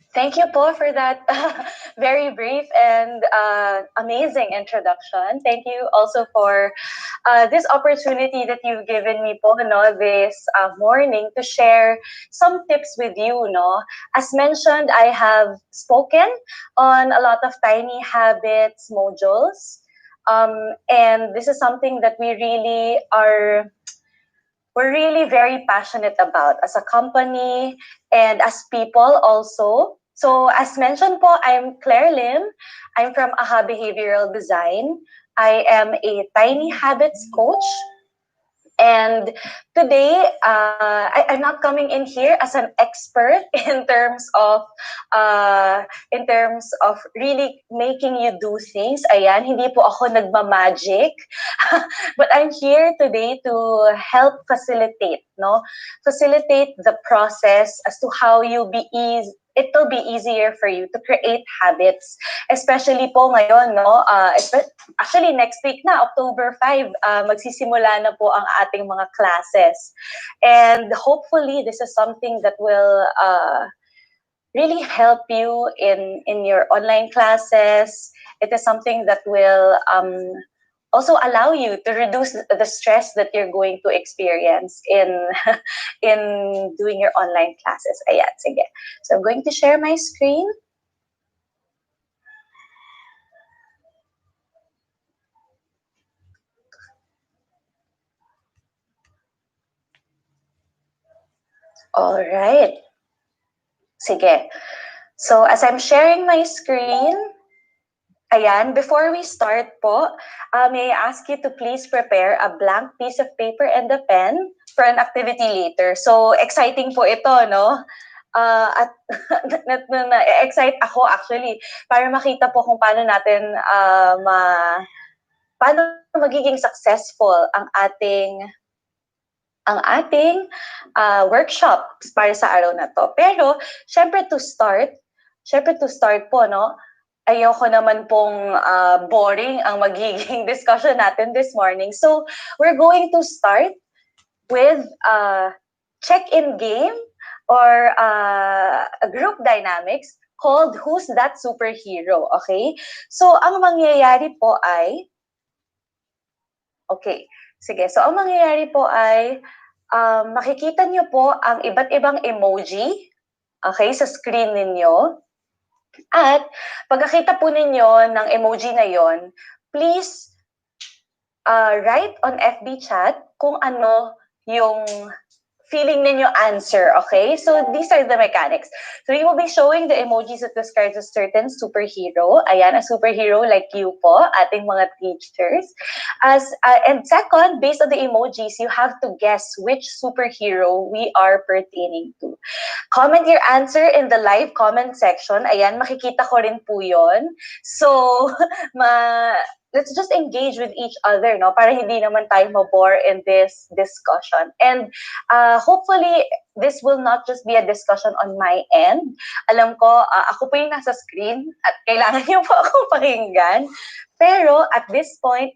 Thank you po for that very brief and amazing introduction. Thank you also for this opportunity that you've given me po, no, this morning to share some tips with you. No? As mentioned, I have spoken on a lot of tiny habits modules. And this is something that we're really very passionate about as a company and as people also. So as mentioned po, I'm Claire Lim. I'm from AHA Behavioral Design. I am a tiny habits coach. And today, I'm not coming in here as an expert in terms of really making you do things. Ayan, hindi po ako nagmamagic. But I'm here today to help facilitate the process as to how it will be easier for you to create habits, especially po ngayon, no? Actually, next week na, October 5, magsisimula na po ang ating mga classes. And hopefully, this is something that will really help you in your online classes. It is something that will also allow you to reduce the stress that you're going to experience in doing your online classes. Ayan, sige. So I'm going to share my screen. All right. Sige. So as I'm sharing my screen, ayan, before we start po, may I ask you to please prepare a blank piece of paper and a pen for an activity later. So, exciting po ito, no? At excite ako actually para makita po kung paano natin paano magiging successful ang ating workshop para sa araw na to. Pero, syempre to start po, no? Ayoko naman pong boring ang magiging discussion natin this morning. So, we're going to start with a check-in game or a group dynamics called Who's That Superhero? Okay? So, ang mangyayari po ay... Okay. Sige. So, ang mangyayari po ay makikita nyo po ang iba't ibang emoji, okay, sa screen ninyo. At pagkakita po ninyo ng emoji na yon, please write on FB chat kung ano yung feeling ninyo answer, okay? So these are the mechanics. So we will be showing the emojis that describes a certain superhero. Ayan, a superhero like you po, ating mga teachers. And second, based on the emojis, you have to guess which superhero we are pertaining to. Comment your answer in the live comment section. Ayan, makikita ko rin po yun. So, let's just engage with each other, no? Para hindi naman tayo mabore in this discussion. And hopefully, this will not just be a discussion on my end. Alam ko, ako po yung nasa screen at kailangan niyo po akong pakinggan. Pero at this point,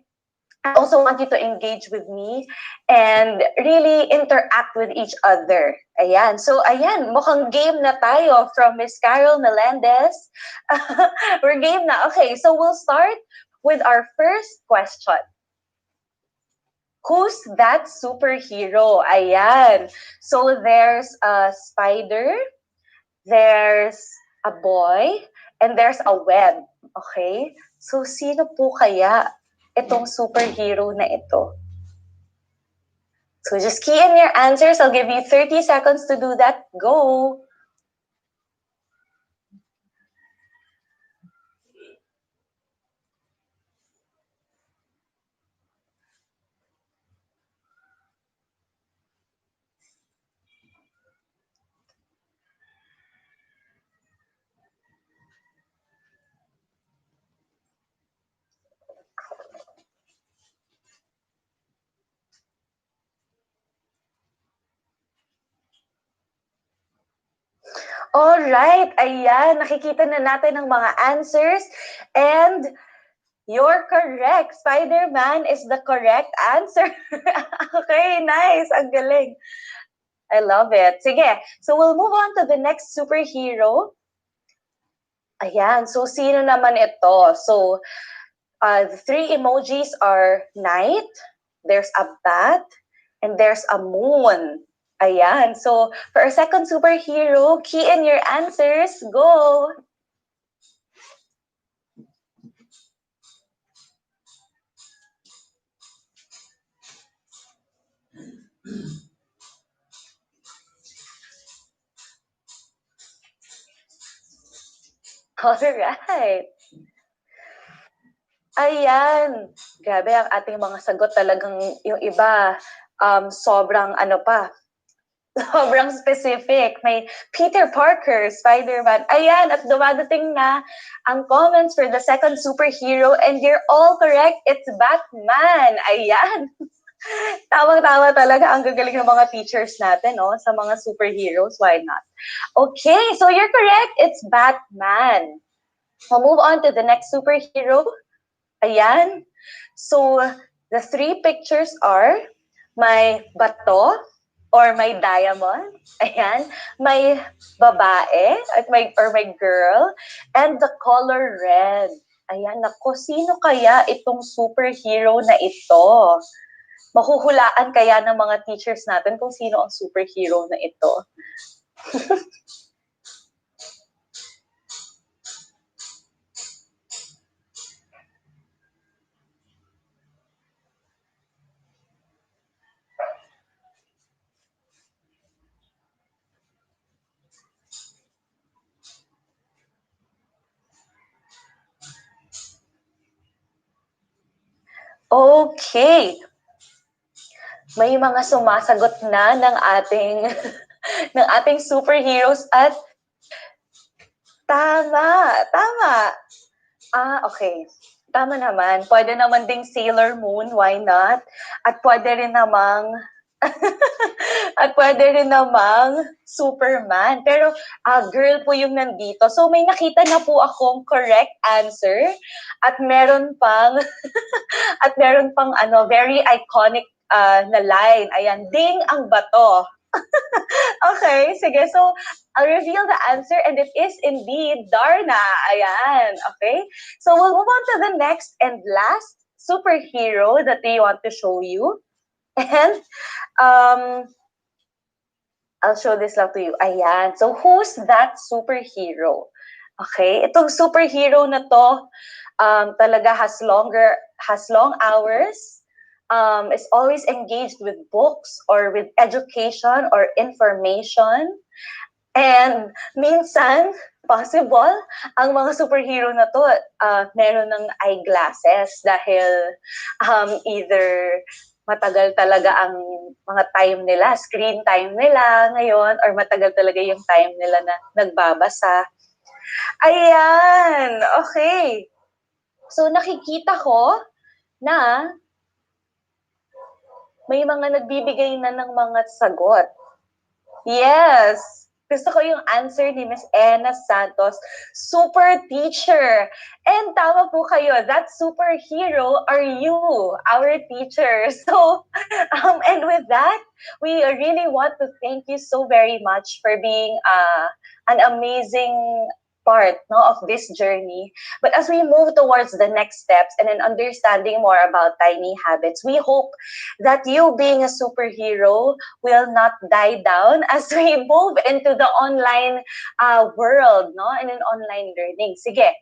I also want you to engage with me and really interact with each other. Ayan. So, ayan, mukhang game na tayo from Miss Carol Melendez. We're game na. Okay, so we'll start with our first question. Who's that superhero? Ayan. So, there's a spider, there's a boy, and there's a web. Okay? So, sino po kaya itong superhero na ito? So just key in your answers. I'll give you 30 seconds to do that. Go! Alright, ayan, nakikita na natin ang mga answers. And you're correct. Spider-Man is the correct answer. Okay, nice. Ang galing. I love it. Sige, so we'll move on to the next superhero. Ayan, so sino naman ito? So, the three emojis are night, there's a bat, and there's a moon. Ayan. So, for our second superhero, key in your answers. Go! Alright. Ayan. Grabe, ang ating mga sagot talagang yung iba, sobrang ano pa, sobrang specific. May Peter Parker, Spider-Man. Ayan, at dumadating na ang comments for the second superhero and you're all correct. It's Batman. Ayan. Tawang-tawa talaga. Ang gagaling ng mga teachers natin, no? Sa mga superheroes. Why not? Okay, so you're correct. It's Batman. We'll move on to the next superhero. Ayan. So, the three pictures are may bato, or may diamond, ayan, may babae, at may girl, and the color red. Ayan, nako, sino kaya itong superhero na ito? Mahuhulaan kaya ng mga teachers natin kung sino ang superhero na ito? Okay. May mga sumasagot na ng ating ng ating superheroes at tama. Okay. Tama naman. Pwede naman ding Sailor Moon, why not? At pwede rin namang Superman. Pero girl po yung nandito. So may nakita na po akong correct answer at meron pang very iconic na line. Ayan, ding ang bato. Okay, sige. So, I'll reveal the answer and it is indeed Darna. Ayan, okay? So, we'll move on to the next and last superhero that they want to show you. And, I'll show this lang to you. Ayan. So, who's that superhero? Okay, itong superhero na to talaga has long hours, is always engaged with books or with education or information. And minsan, possible, ang mga superhero na to, meron ng eyeglasses dahil either matagal talaga ang mga time nila, screen time nila ngayon, or matagal talaga yung time nila na nagbabasa. Ayan, okay. So nakikita ko na may mga nagbibigay na ng mga sagot. Yes, Gusto ko yung answer ni Miss Ena Santos, super teacher. And tama po kayo, that superhero are you, our teacher. So, and with that, we really want to thank you so very much for being an amazing part, no, of this journey. But as we move towards the next steps and in understanding more about tiny habits, we hope that you being a superhero will not die down as we move into the online world, no, and in online learning. Sige.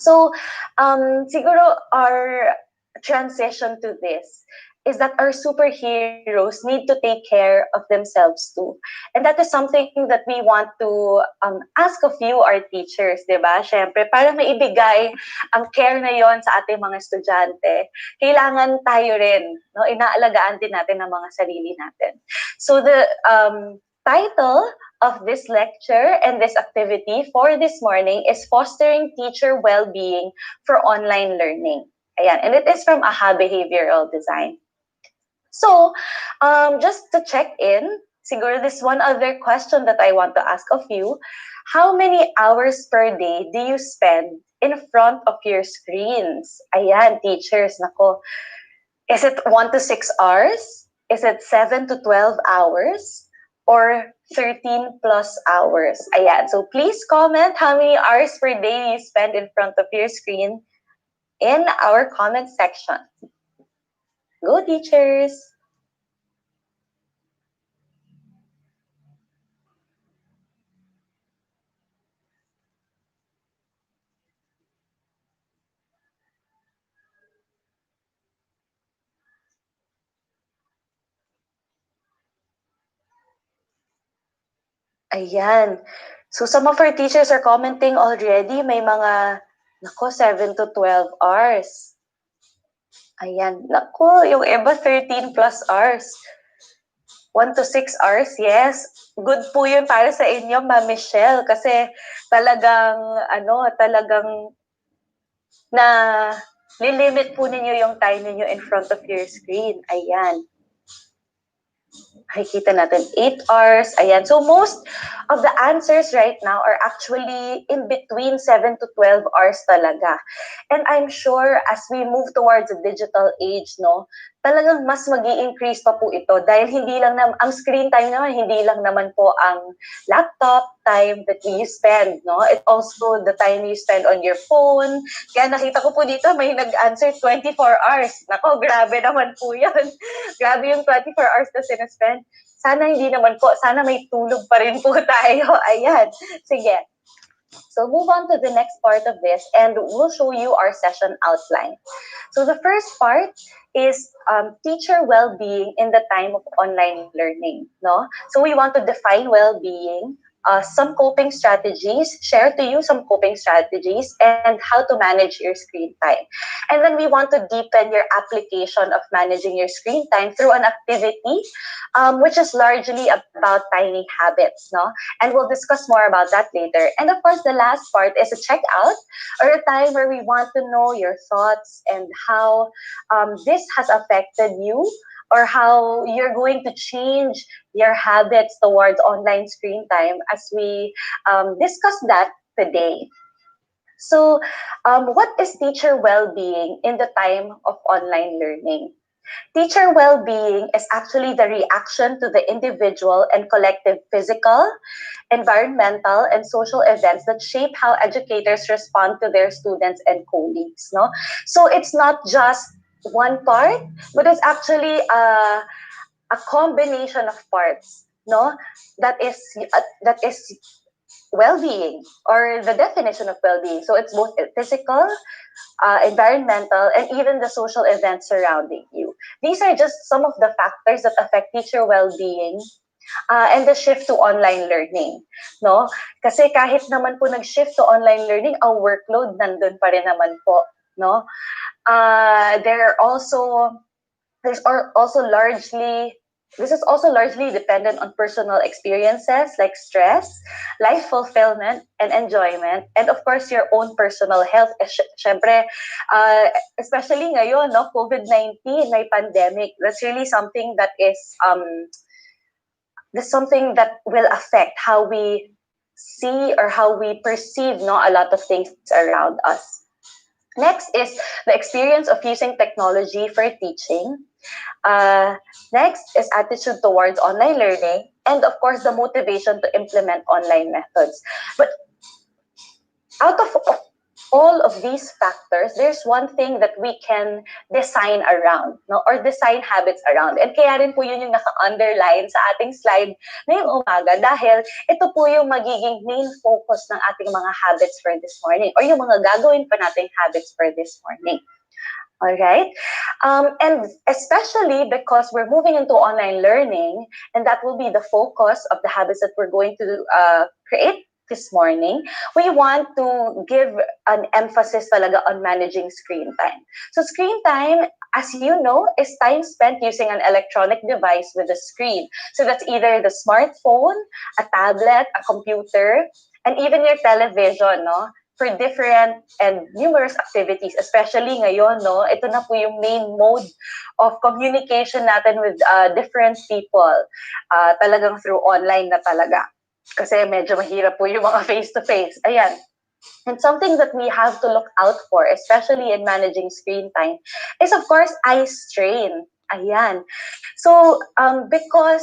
So, siguro our transition to this is that our superheroes need to take care of themselves too. And that is something that we want to ask of you, our teachers, di ba? Siyempre, para maibigay ang care na yon sa ating mga estudyante, kailangan tayo rin, no, inaalagaan din natin ang mga sarili natin. So the title of this lecture and this activity for this morning is Fostering Teacher Well-Being for Online Learning. Ayan, and it is from AHA Behavioral Design. So, just to check in, siguro this one other question that I want to ask of you, how many hours per day do you spend in front of your screens? Ayan, teachers, nako. Is it 1 to 6 hours? Is it 7 to 12 hours? Or 13 plus hours? Ayan, so please comment how many hours per day you spend in front of your screen in our comment section. Go, teachers! Ayan. So some of our teachers are commenting already. May mga, nako, 7 to 12 hours. Ayan. Nako, yung iba 13 plus hours. 1 to 6 hours, yes. Good po yun para sa inyo, Ma'am Michelle. Kasi talagang, talagang na lilimit po ninyo yung time ninyo in front of your screen. Ayan. Nakikita natin 8 hours. Ayan. So most of the answers right now are actually in between 7 to 12 hours talaga. And I'm sure as we move towards a digital age, no, talagang mas magi-increase pa po ito dahil hindi lang ang screen time naman, hindi lang naman po ang laptop time that you spend, no? It's also the time you spend on your phone. Kaya nakita ko po dito may nag-answer 24 hours. Nako, grabe naman po yan. Grabe yung 24 hours na sinaspend. Sana hindi naman po. Sana may tulog pa rin po tayo. Ayan. Sige. So move on to the next part of this and we'll show you our session outline. So the first part is teacher well-being in the time of online learning. No? So we want to define well-being, some coping strategies, share to you some coping strategies, and how to manage your screen time. And then we want to deepen your application of managing your screen time through an activity, which is largely about tiny habits. No? And we'll discuss more about that later. And of course, the last part is a checkout, or a time where we want to know your thoughts and how this has affected you, or how you're going to change your habits towards online screen time as we discuss that today. So, what is teacher well-being in the time of online learning? Teacher well-being is actually the reaction to the individual and collective physical, environmental, and social events that shape how educators respond to their students and colleagues. No? So it's not just one part, but it's actually a combination of parts. No, that is well-being, or the definition of well-being. So it's both physical, environmental, and even the social events surrounding you. These are just some of the factors that affect teacher well-being and the shift to online learning. No? Kasi kahit naman po nag-shift to online learning, ang workload nandun pa rin naman po. No? This is also largely dependent on personal experiences like stress, life fulfillment, and enjoyment, and of course your own personal health. Syempre, especially ngayon, no, COVID-19, may pandemic. That's really something that is this something that will affect how we see or how we perceive a lot of things around us. Next is the experience of using technology for teaching. Next is attitude towards online learning, and of course the motivation to implement online methods. But out of all of these factors, there's one thing that we can design around, or design habits around. And kaya rin po yun yung naka-underline sa ating slide ngayong umaga dahil ito po yung magiging main focus ng ating mga habits for this morning or yung mga gagawin pa nating habits for this morning. All right. And especially because we're moving into online learning, and that will be the focus of the habits that we're going to create this morning, we want to give an emphasis talaga on managing screen time. So screen time, as you know, is time spent using an electronic device with a screen. So that's either the smartphone, a tablet, a computer, and even your television, for different and numerous activities, especially ngayon, ito na po yung main mode of communication natin with different people, talagang through online na talaga. Kasi medyo mahirap po yung mga face-to-face. Ayan. And something that we have to look out for, especially in managing screen time, is of course eye strain. Ayan. So, because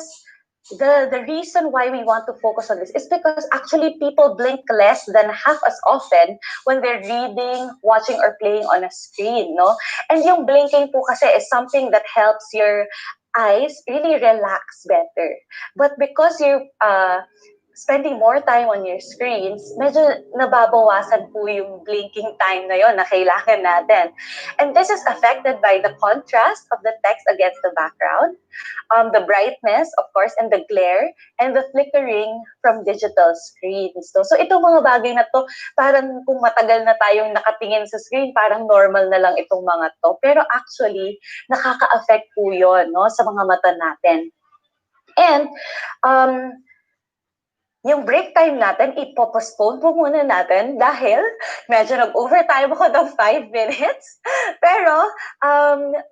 the reason why we want to focus on this is because actually people blink less than half as often when they're reading, watching, or playing on a screen, And yung blinking po kasi is something that helps your eyes really relax better. But because you're spending more time on your screens, medyo nababawasan po yung blinking time na yon na kailangan natin. And this is affected by the contrast of the text against the background, the brightness, of course, and the glare, and the flickering from digital screens. So itong mga bagay na to, parang kung matagal na tayong nakatingin sa screen, parang normal na lang itong mga to. Pero actually, nakaka-affect po yun, sa mga mata natin. And, yung break time natin, ipopostpone po muna natin dahil medyo nag-overtime ako ng 5 minutes. Pero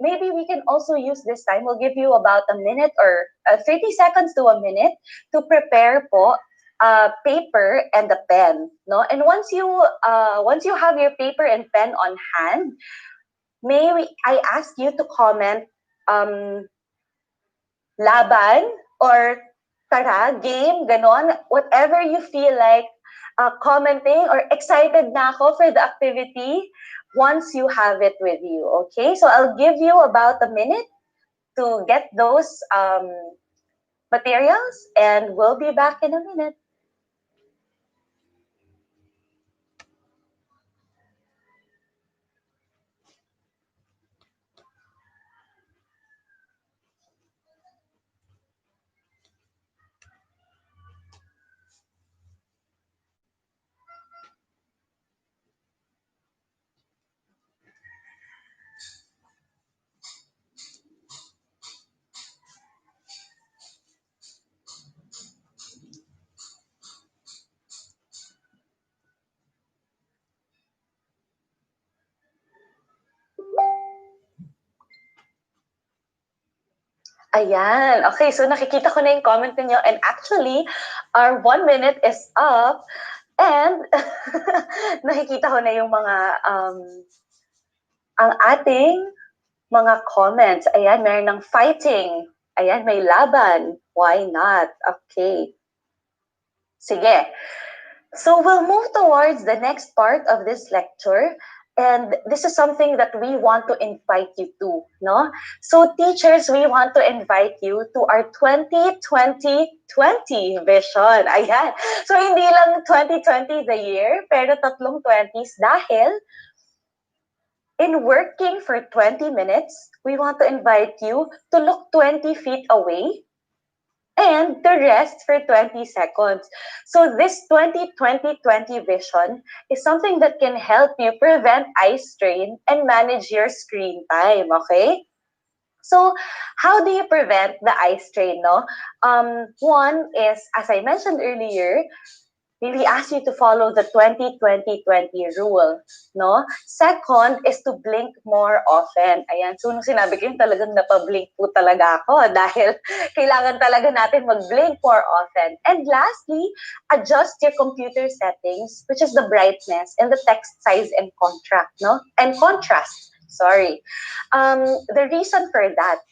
maybe we can also use this time. We'll give you about a minute or 30 seconds to a minute to prepare po paper and a pen. And once you have your paper and pen on hand, I ask you to comment laban or tara, game, ganon, whatever you feel like commenting or excited na ako for the activity once you have it with you, okay? So I'll give you about a minute to get those materials and we'll be back in a minute. Ayan. Okay, so nakikita ko na yung comment niyo and actually, our 1 minute is up and nakikita ko na yung mga ang ating mga comments. Ayan, meron ng fighting. Ayan, may laban. Why not? Okay. Sige. So we'll move towards the next part of this lecture. And this is something that we want to invite you to, So teachers, we want to invite you to our 20-20-20 vision. Ayan. So hindi lang 2020 the year, pero tatlong 20s dahil in working for 20 minutes, we want to invite you to look 20 feet away and the rest for 20 seconds. So this 20-20-20 vision is something that can help you prevent eye strain and manage your screen time, okay? So how do you prevent the eye strain, One is, as I mentioned earlier, we ask you to follow the 20-20-20 rule, no? Second is to blink more often. Ayan, so nung sinabi ko yun, talagang napablink po talaga ako dahil kailangan talaga natin mag-blink more often. And lastly, adjust your computer settings, which is the brightness and the text size and contrast, no? And contrast, sorry. The reason for that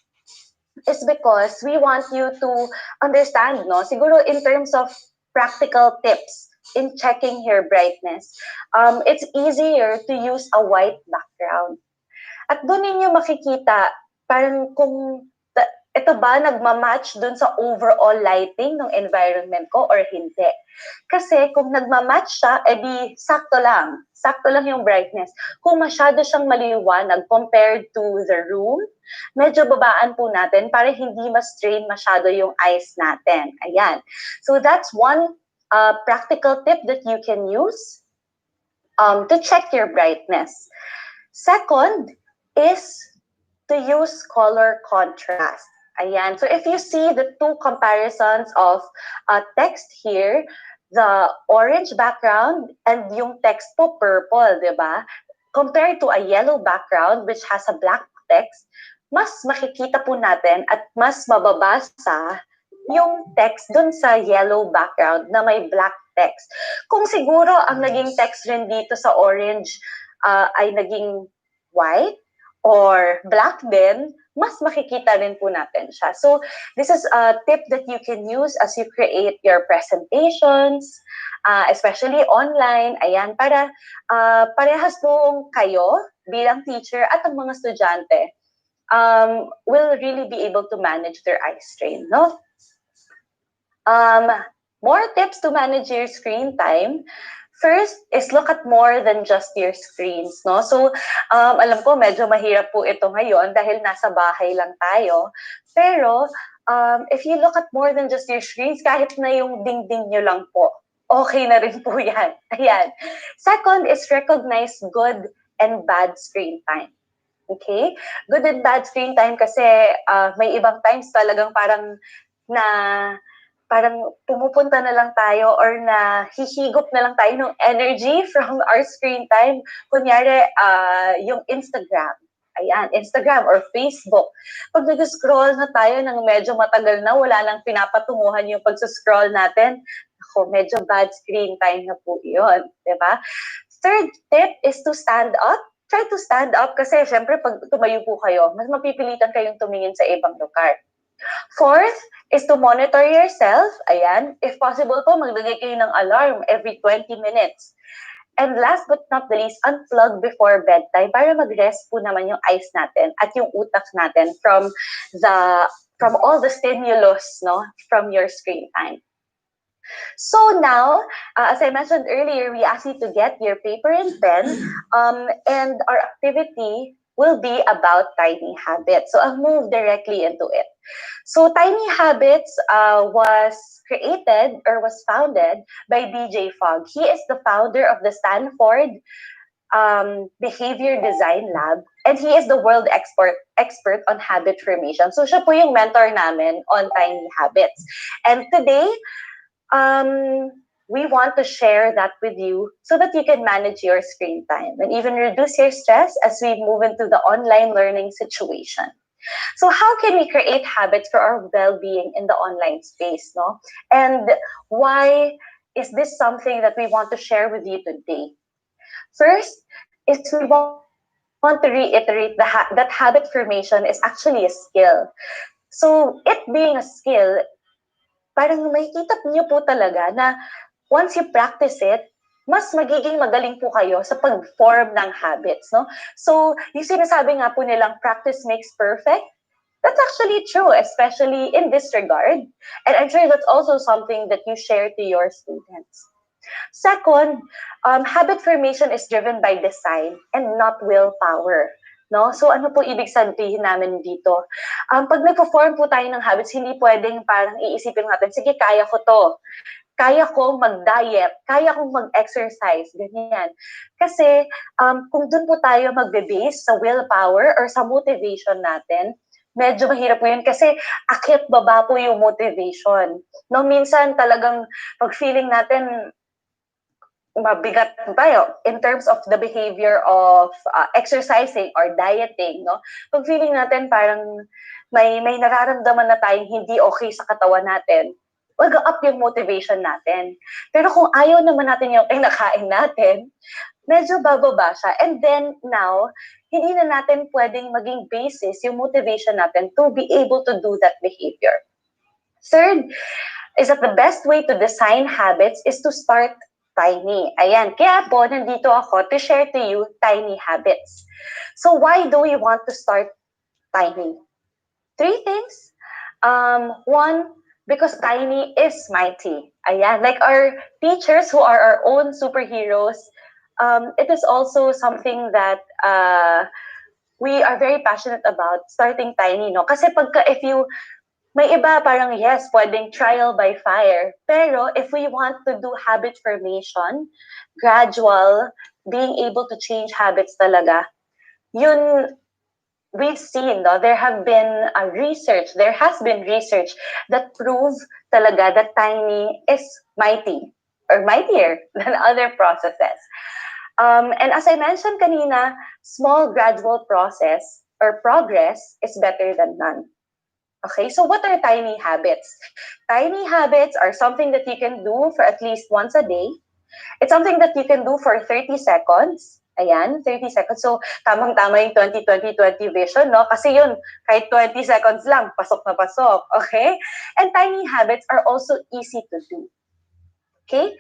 is because we want you to understand, no? Siguro in terms of practical tips in checking your brightness, it's easier to use a white background. At doon ninyo makikita parang kung ito ba nagmamatch dun sa overall lighting ng environment ko or hindi. Kasi kung nagmamatch siya, edi sakto lang. Sakto lang yung brightness. Kung masyado siyang maliwanag compared to the room, medyo babaan po natin para hindi ma-strain masyado yung eyes natin. Ayan. So that's one practical tip that you can use to check your brightness. Second is to use color contrast. Ayan. So if you see the two comparisons of text here, the orange background and yung text po purple, di ba? Compared to a yellow background which has a black text, mas makikita po natin at mas mababasa yung text dun sa yellow background na may black text. Kung siguro ang naging text rin dito sa orange ay naging white or black din, mas makikita rin po natin siya. So this is a tip that you can use as you create your presentations, especially online. Ayan, para parehas pong kayo bilang teacher at ang mga estudyante will really be able to manage their eye strain, no? More tips to manage your screen time. First is look at more than just your screens, no? So, alam ko medyo mahirap po ito ngayon dahil nasa bahay lang tayo. Pero, if you look at more than just your screens, kahit na yung dingding nyo lang po, okay na rin po yan. Ayan. Second is recognize good and bad screen time. Okay? Good and bad screen time kasi may ibang times talagang parang pumupunta na lang tayo or na hihigop na lang tayo ng energy from our screen time. Kunyari, yung Instagram. Ayan, Instagram or Facebook. Pag nag-scroll na tayo ng medyo matagal na, wala nang pinapatunguhan yung pag-scroll natin, ako, medyo bad screen time na po yun. Diba? Third tip is to stand up. Try to stand up kasi syempre pag tumayo po kayo, mas mapipilitan kayong tumingin sa ibang lugar. Fourth is to monitor yourself. Ayan. If possible po, maglagay kayo ng alarm every 20 minutes. And last but not the least, unplug before bedtime para mag-rest po naman yung eyes natin at yung utak natin from all the stimulus, no, from your screen time. So now, as I mentioned earlier, we ask you to get your paper and pen, and our activity will be about tiny habits. So I'll move directly into it. So Tiny Habits was created or was founded by BJ Fogg. He is the founder of the Stanford Behavior Design Lab, and he is the world expert on habit formation. So siya po yung mentor namin on Tiny Habits. And today, we want to share that with you so that you can manage your screen time and even reduce your stress as we move into the online learning situation. So how can we create habits for our well-being in the online space, no? And why is this something that we want to share with you today? First is we want to reiterate that habit formation is actually a skill. So it being a skill, parang makikita niyo po talaga na once you practice it, mas magiging magaling po kayo sa pag-form ng habits, no? So, yung sinasabi nga po nilang practice makes perfect, that's actually true, especially in this regard. And I'm sure that's also something that you share to your students. Second, habit formation is driven by design and not willpower. No? So ano po ibig sabihin namin dito? Pag nagpo-form po tayo ng habits, hindi pwedeng parang iisipin natin, sige, kaya ko to. Kaya kong mag-diet, kaya kong mag-exercise, ganyan. Kasi kung dun po tayo magbe-base sa willpower or sa motivation natin, medyo mahirap po yun kasi akyat baba po yung motivation. No, minsan talagang pag feeling natin mabigat tayo in terms of the behavior of exercising or dieting, no? Pag feeling natin parang may nararamdaman na tayong hindi okay sa katawan natin, mag-up yung motivation natin. Pero kung ayaw naman natin yung kinakain natin, medyo bababa siya. And then now, hindi na natin pwedeng maging basis yung motivation natin to be able to do that behavior. Third, is that the best way to design habits is to start tiny. Ayan, kaya po nandito ako to share to you tiny habits. So why do we want to start tiny? 3 things. One, because tiny is mighty. Ayan, like our teachers who are our own superheroes, it is also something that we are very passionate about, starting tiny, no? Kasi if you may iba parang yes, pwedeng trial by fire. Pero if we want to do habit formation, gradual, being able to change habits talaga, yun, we've seen, no, there has been research that proves talaga that tiny is mighty or mightier than other processes. And as I mentioned kanina, small gradual process or progress is better than none. Okay, so what are tiny habits? Tiny habits are something that you can do for at least once a day. It's something that you can do for 30 seconds. Ayan, 30 seconds. So, tamang-tama yung 20-20-20 vision, no? Kasi yun, kahit 20 seconds lang, pasok na pasok. Okay? And tiny habits are also easy to do. Okay?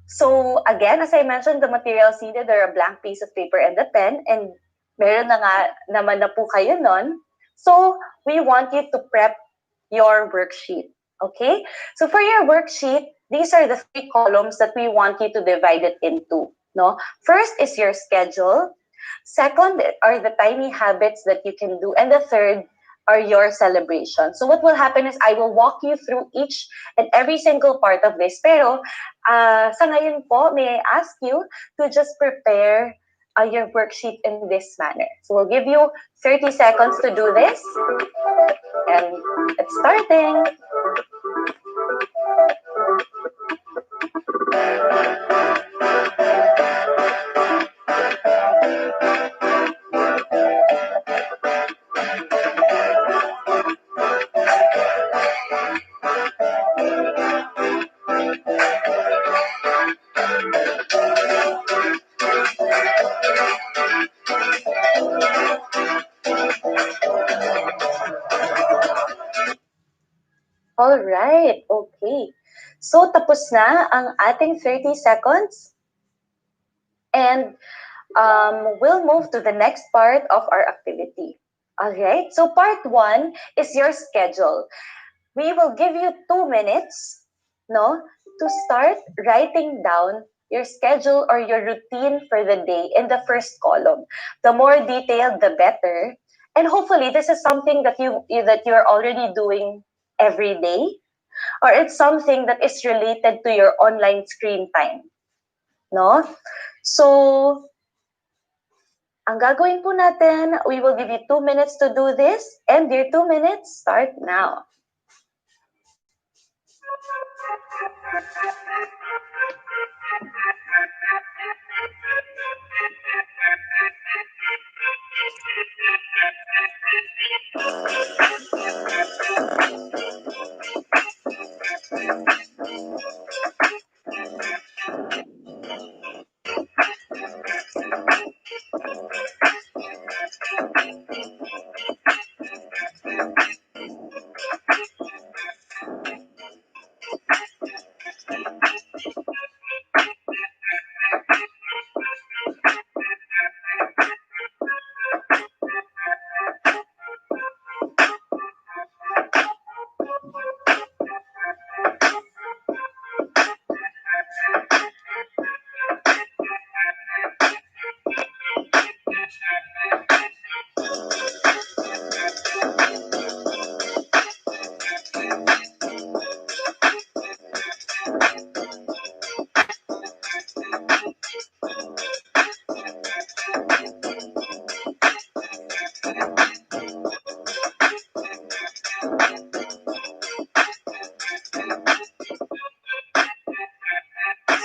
So, again, as I mentioned, the materials needed are a blank piece of paper and a pen. And meron na nga naman na po kayo nun. So, we want you to prep your worksheet. Okay? So, for your worksheet, these are the 3 columns that we want you to divide it into. No? First is your schedule. Second are the tiny habits that you can do. And the third are your celebration. So what will happen is I will walk you through each and every single part of this. Pero sa ngayon po, may I ask you to just prepare your worksheet in this manner. So we'll give you 30 seconds to do this. And it's starting. Alright, okay. So, tapos na ang ating 30 seconds. And we'll move to the next part of our activity. Alright, so part 1 is your schedule. We will give you 2 minutes, no, to start writing down your schedule or your routine for the day in the first column. The more detailed, the better. And hopefully, this is something that you're already doing every day, or it's something that is related to your online screen time. No? So, ang gagawin po natin, we will give you 2 minutes to do this, and your 2 minutes start now.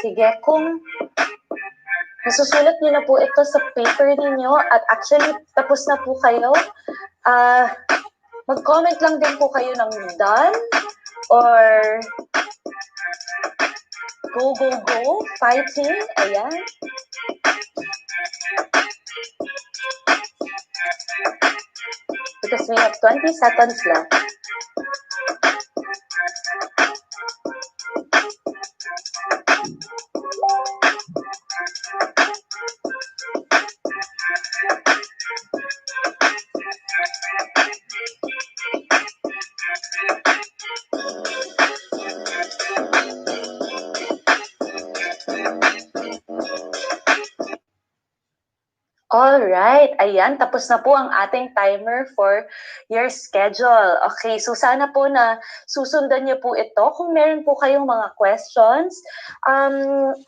Sige, kung Nasusulat niyo na po ito sa paper ninyo at actually tapos na po kayo. Mag-comment lang din po kayo ng done or go, fighting. Ayan. Because we have 20 seconds left. Alright, ayan, tapos na po ang ating timer for your schedule. Okay, so sana po na susundan niyo po ito. Kung meron po kayong mga questions,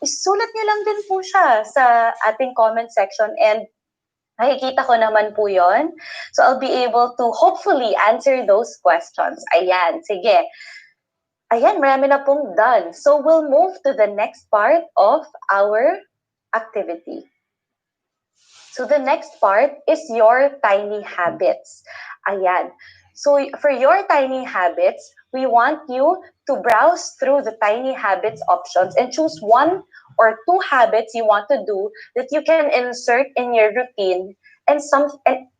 isulat niyo lang din po siya sa ating comment section and makikita ko naman po yon. So I'll be able to hopefully answer those questions. Ayan, sige. Ayan, marami na pong done. So we'll move to the next part of our activity. So the next part is your tiny habits. Ayan. So for your tiny habits, we want you to browse through the tiny habits options and choose 1 or 2 habits you want to do that you can insert in your routine. And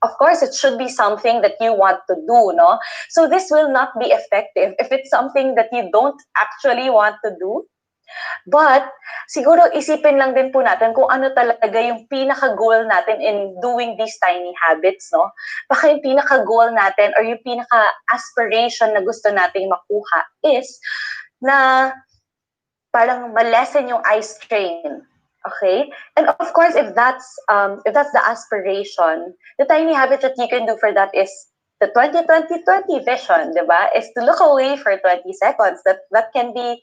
of course, it should be something that you want to do, no? So this will not be effective if it's something that you don't actually want to do. But siguro isipin lang din po natin kung ano talaga yung pinaka-goal natin in doing these tiny habits, no? Baka yung pinaka-goal natin or yung pinaka-aspiration na gusto nating makuha is na parang ma-lessen yung eye strain. Okay? And of course, if that's the aspiration, the tiny habit that you can do for that is the 20-20-20 vision, diba? Is to look away for 20 seconds. That can be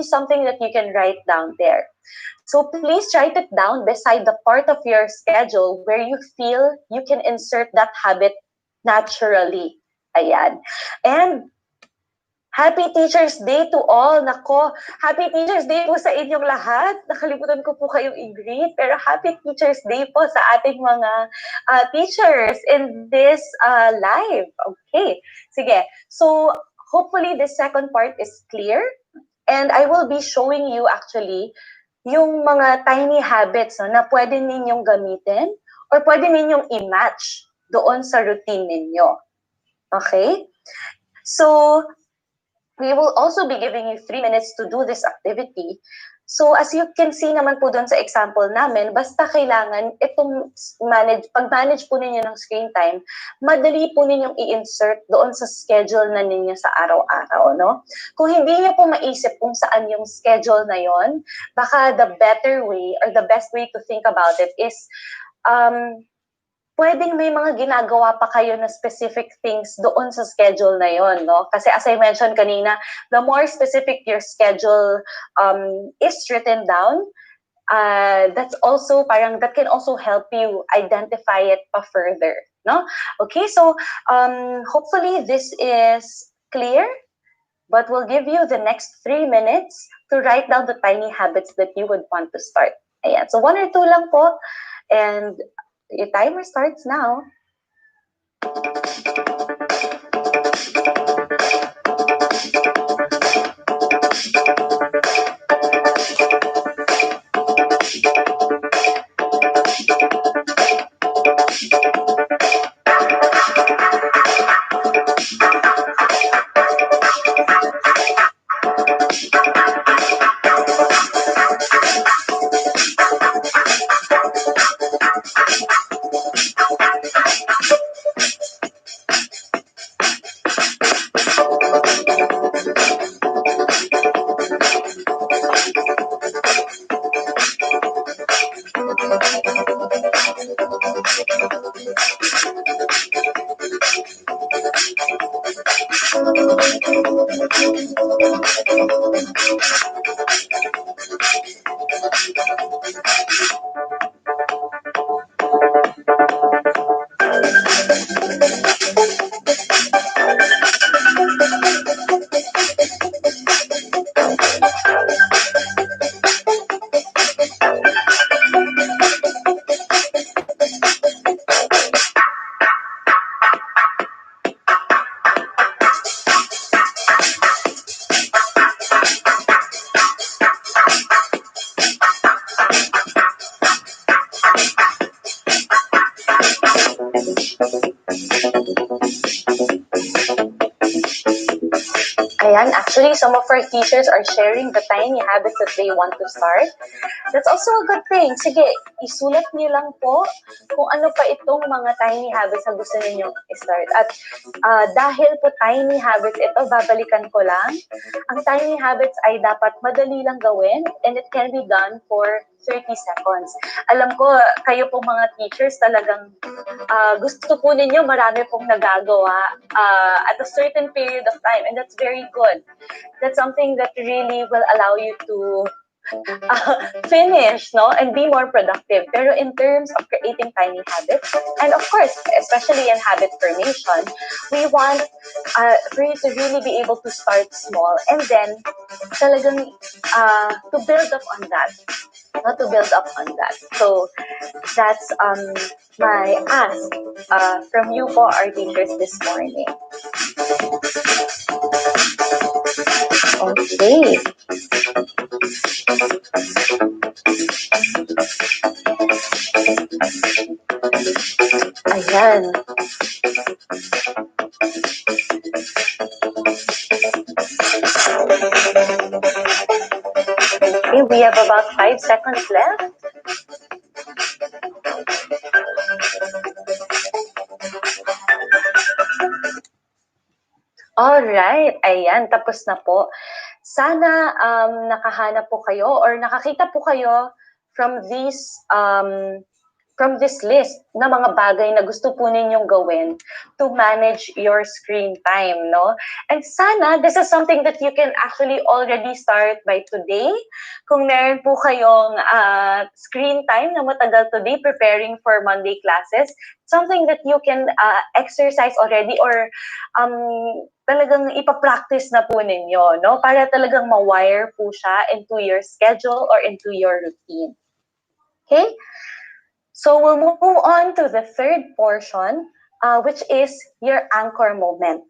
something that you can write down there. So please write it down beside the part of your schedule where you feel you can insert that habit naturally. Ayan. And Happy Teacher's Day to all. Nako, Happy Teacher's Day po sa inyong lahat. Nakalimutan ko po kayong i-greet. Pero Happy Teacher's Day po sa ating mga teachers in this live. Okay, sige. So, hopefully this second part is clear. And I will be showing you actually yung mga tiny habits na pwede ninyong gamitin or pwede ninyong i-match doon sa routine ninyo. Okay? So, we will also be giving you 3 minutes to do this activity. So as you can see naman po doon sa example namin, basta kailangan itong pag-manage po ninyo ng screen time, madali po ninyong i-insert doon sa schedule na ninyo sa araw-araw, no? Kung hindi niyo po maisip kung saan yung schedule na yon, baka the better way or the best way to think about it is pwedeng may mga ginagawa pa kayo na specific things doon sa schedule na yon, no? Kasi as I mentioned kanina, the more specific your schedule is written down, that can also help you identify it pa further, no? Okay, so hopefully this is clear, but we'll give you the next 3 minutes to write down the tiny habits that you would want to start. Ayan, so 1 or 2 lang po, and your timer starts now. Ayan, actually, some of our teachers are sharing the tiny habits that they want to start. That's also a good thing. Sige, isulat niyo lang po kung ano pa itong mga tiny habits na gusto ninyong i-start. At dahil po tiny habits ito, babalikan ko lang. Ang tiny habits ay dapat madali lang gawin and it can be done for 30 seconds. Alam ko, kayo po mga teachers talagang gusto po ninyo marami pong nagagawa at a certain period of time, and that's very good. That's something that really will allow you to finish, no, and be more productive. Pero in terms of creating tiny habits, and of course, especially in habit formation, we want for you to really be able to start small and then talagang to build up on that. Not to build up on that. So that's my ask from you po, our teachers, this morning. Okay. Ayan. Okay, we have about 5 seconds left. Alright, ayan, tapos na po. Sana nakahanap po kayo or nakakita po kayo from this list na mga bagay na gusto po ninyong gawin to manage your screen time, no? And sana this is something that you can actually already start by today. Kung meron po kayong screen time na matagal today preparing for Monday classes, something that you can exercise already or talagang ipapractice na po ninyo, no? Para talagang ma-wire po siya into your schedule or into your routine. Okay? So we'll move on to the third portion, which is your anchor moment.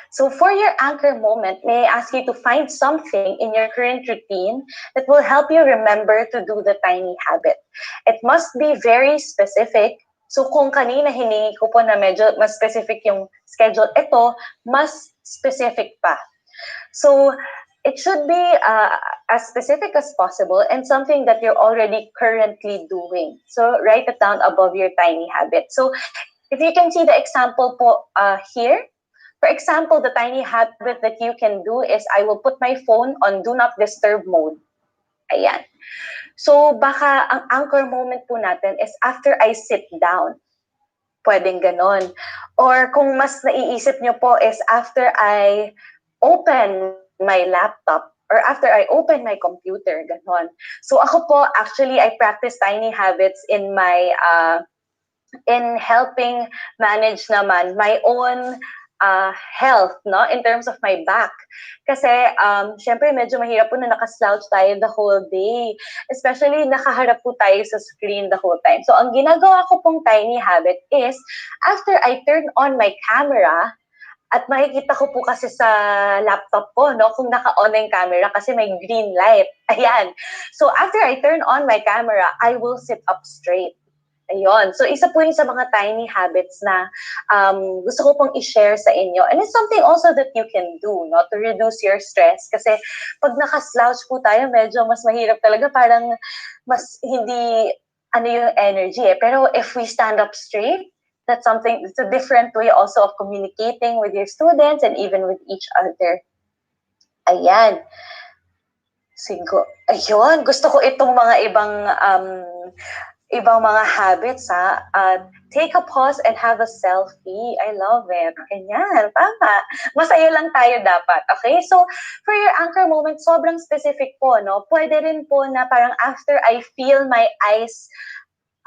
So for your anchor moment, may I ask you to find something in your current routine that will help you remember to do the tiny habit. It must be very specific. So kung kanina hiningi ko po na medyo mas specific yung schedule, ito mas specific pa. So it should be as specific as possible and something that you're already currently doing. So write it down above your tiny habit. So if you can see the example po here, for example, the tiny habit that you can do is I will put my phone on do not disturb mode. Ayan. So baka ang anchor moment po natin is after I sit down. Pwedeng ganon. Or kung mas naiisip nyo po is after I open my laptop or after I open my computer, ganon. So ako po, actually, I practice tiny habits in my, in helping manage naman my own health, no, in terms of my back. Kasi, syempre, medyo mahirap po na nakaslouch tayo the whole day. Especially, nakaharap po tayo sa screen the whole time. So, ang ginagawa ko pong tiny habit is, after I turn on my camera, at makikita ko po kasi sa laptop ko, no, kung naka-on na yung camera kasi may green light. Ayan. So, after I turn on my camera, I will sit up straight. Ayun. So, isa po yung sa mga tiny habits na gusto ko pong i-share sa inyo. And it's something also that you can do, no, to reduce your stress. Kasi pag naka-slouch po tayo, medyo mas mahirap talaga. Parang mas hindi, yung energy eh. Pero if we stand up straight, that's something, it's a different way also of communicating with your students and even with each other. Ayan. Ayun, gusto ko itong mga ibang mga habits, ha. Take a pause and have a selfie. I love it. Ganyan, tama. Masaya lang tayo dapat, okay? So, for your anchor moment, sobrang specific po, no? Pwede rin po na parang after I feel my eyes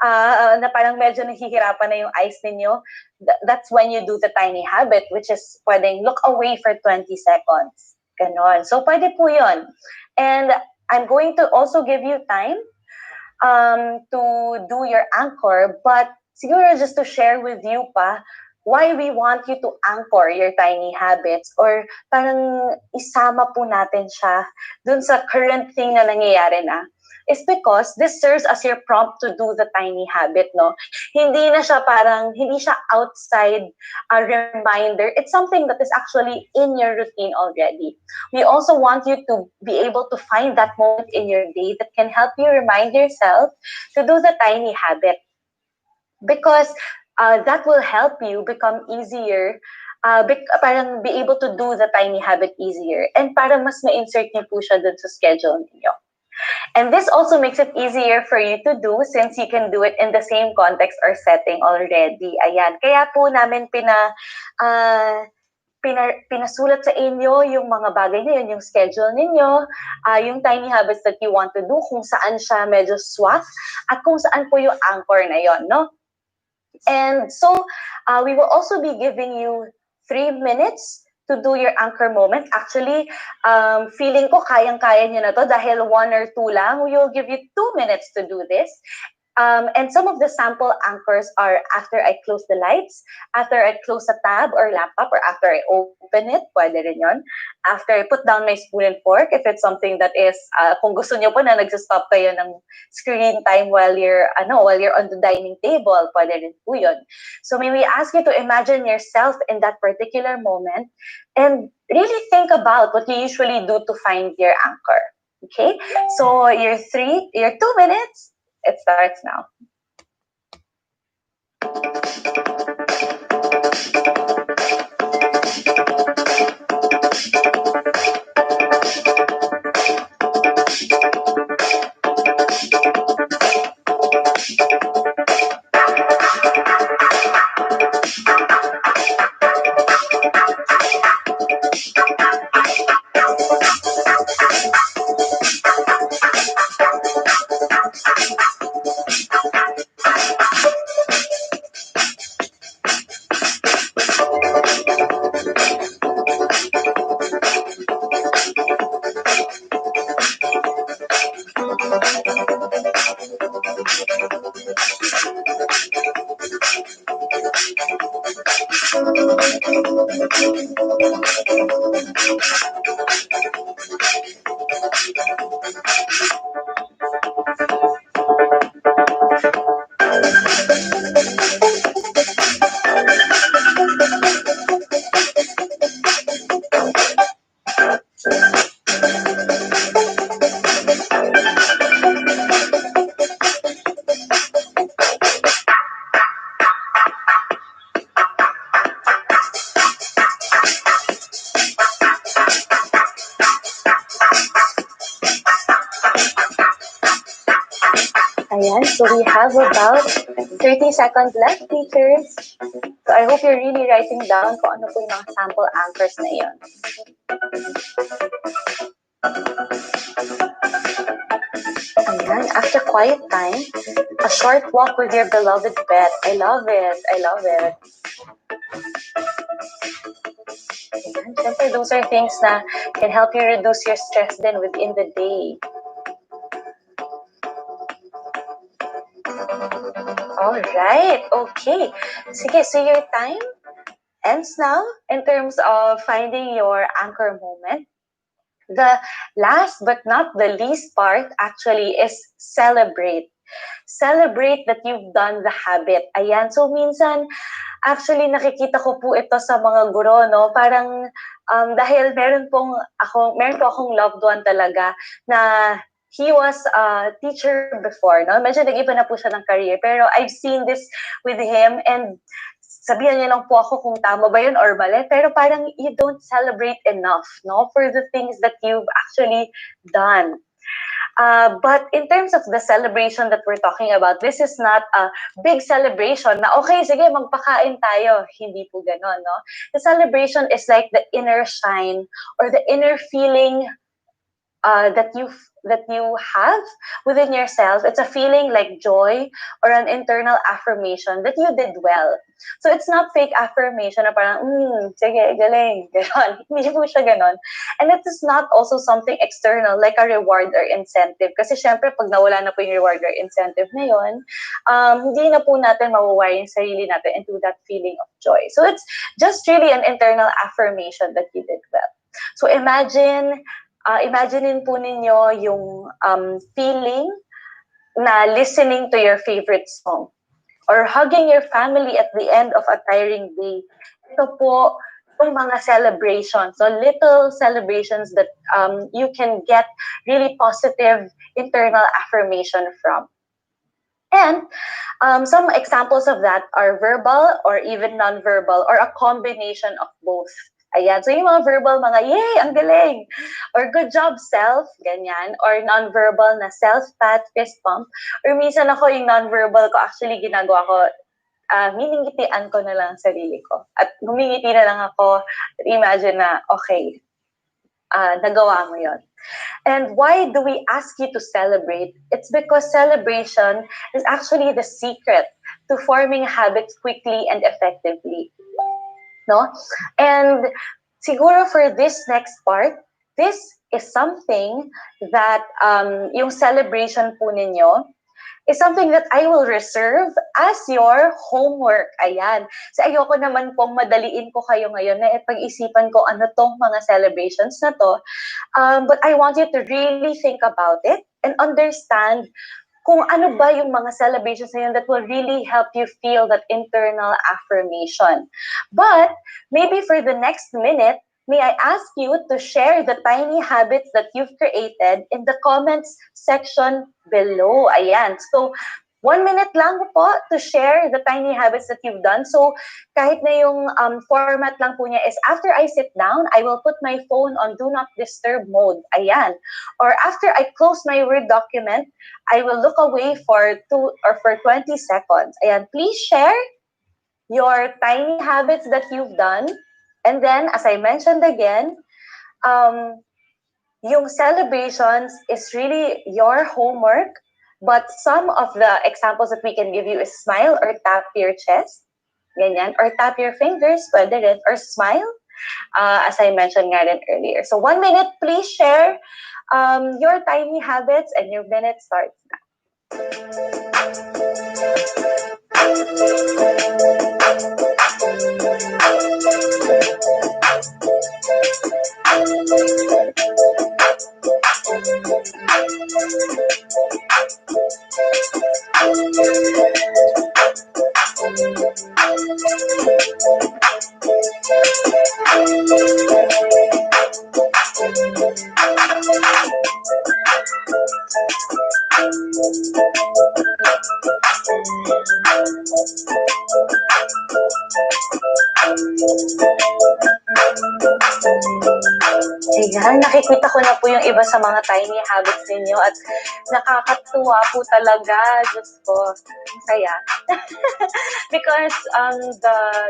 na parang medyo nahihirapan na yung eyes ninyo, that's when you do the tiny habit, which is pwedeng look away for 20 seconds. Ganon. So, pwede po yun. And I'm going to also give you time to do your anchor, but siguro just to share with you pa why we want you to anchor your tiny habits or parang isama po natin siya dun sa current thing na nangyayari na. is because this serves as your prompt to do the tiny habit, no? Hindi na siya parang, hindi siya outside a reminder. It's something that is actually in your routine already. We also want you to be able to find that moment in your day that can help you remind yourself to do the tiny habit. Because that will help you become easier, parang be able to do the tiny habit easier. And parang mas ma-insert niyo po siya dun sa schedule niyo. And this also makes it easier for you to do since you can do it in the same context or setting already. Ayan. Kaya po namin pinasulat sa inyo yung mga bagay na yun, yung schedule ninyo, yung tiny habits that you want to do, kung saan siya medyo swak, at kung saan po yung anchor na yon, no? And so, we will also be giving you 3 minutes to do your anchor moment. Actually, feeling ko kayang-kaya nyo na to dahil 1 or 2 lang. We will give you 2 minutes to do this. And some of the sample anchors are after I close the lights, after I close a tab or laptop, or after I open it, pwede rin yun. After I put down my spoon and fork, if it's something that is, kung gusto nyo po na nagsistop kayo ng screen time while you're on the dining table, pwede rin po yun. So may we ask you to imagine yourself in that particular moment and really think about what you usually do to find your anchor. Okay? So your 2 minutes, it starts now. Ayan, so we have about 30 seconds left, teachers. So I hope you're really writing down kung ano po yung mga sample anchors na iyon. Ayan, after quiet time, a short walk with your beloved pet. I love it. I love it. Ayan, syempre, those are things na can help you reduce your stress then within the day. All right. Okay. Sige, so your time ends now in terms of finding your anchor moment. The last but not the least part actually is celebrate. Celebrate that you've done the habit. Ayan. So minsan, actually nakikita ko po ito sa mga guro, no? Parang dahil meron po akong loved one talaga na he was a teacher before, no? Medyo nag-iba na po siya ng career. Pero I've seen this with him and sabihan niya lang po ako kung tama ba yun or mali. Pero parang you don't celebrate enough, no? For the things that you've actually done. But in terms of the celebration that we're talking about, this is not a big celebration na, okay, sige, magpakain tayo. Hindi po ganon, no? The celebration is like the inner shine or the inner feeling that you have within yourself. It's a feeling like joy or an internal affirmation that you did well. So it's not fake affirmation na parang, sige, galing, ganon. Hindi po siya ganon. And it is not also something external like a reward or incentive. Kasi syempre, pag nawala na po yung reward or incentive na yun, hindi na po natin mawawire yung sarili natin into that feeling of joy. So it's just really an internal affirmation that you did well. So imagine Imaginein po ninyo yung feeling na listening to your favorite song or hugging your family at the end of a tiring day. Ito po yung mga celebrations, so little celebrations that you can get really positive internal affirmation from. And some examples of that are verbal or even non-verbal or a combination of both. Ayan. So yung mga verbal, mga yay, ang galing! Or good job, self, ganyan. Or non-verbal na self-pat, fist pump. Or minsan ako yung non-verbal ko, actually ginagawa ko, miningitian ko na lang ang sarili ko. At humingiti na lang ako, imagine na, okay, nagawa mo yon. And why do we ask you to celebrate? It's because celebration is actually the secret to forming habits quickly and effectively. No? And siguro for this next part, this is something that yung celebration po ninyo is something that I will reserve as your homework. Ayan. So ayoko naman pong madaliin ko kayo ngayon na pag-isipan ko ano tong mga celebrations na to. But I want you to really think about it and understand kung ano ba yung mga celebrations na yun that will really help you feel that internal affirmation. But maybe for the next minute, may I ask you to share the tiny habits that you've created in the comments section below. Ayan. So, 1 minute lang po to share the tiny habits that you've done. So, kahit na yung format lang po niya is after I sit down, I will put my phone on do not disturb mode. Ayan. Or after I close my Word document, I will look away for 20 seconds. Ayan. Please share your tiny habits that you've done. And then, as I mentioned again, yung celebrations is really your homework. But some of the examples that we can give you is smile or tap your chest. Ganyan. Or tap your fingers, pwede rin. Or smile, as I mentioned nga rin earlier. So 1 minute, please share your tiny habits and your minute starts now. Ayan, nakikita ko na po yung iba sa mga tiny habits ninyo at nakakatuwa po talaga. Diyos ko, ang saya. Because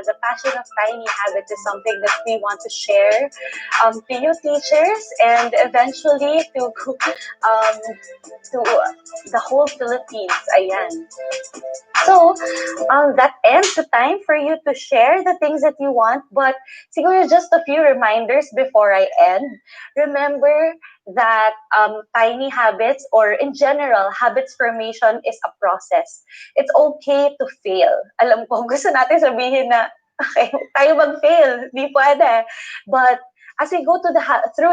the passion of tiny habits is something that we want to share to you teachers and eventually to the whole Philippines. Ayan. So, that ends the time for you to share the things that you want. But siguro just a few reminders before I end. Remember that tiny habits or in general, habits formation is a process. It's okay to fail. Alam ko, gusto natin sabihin na, okay, tayo mag-fail. Di pwede. But as we go through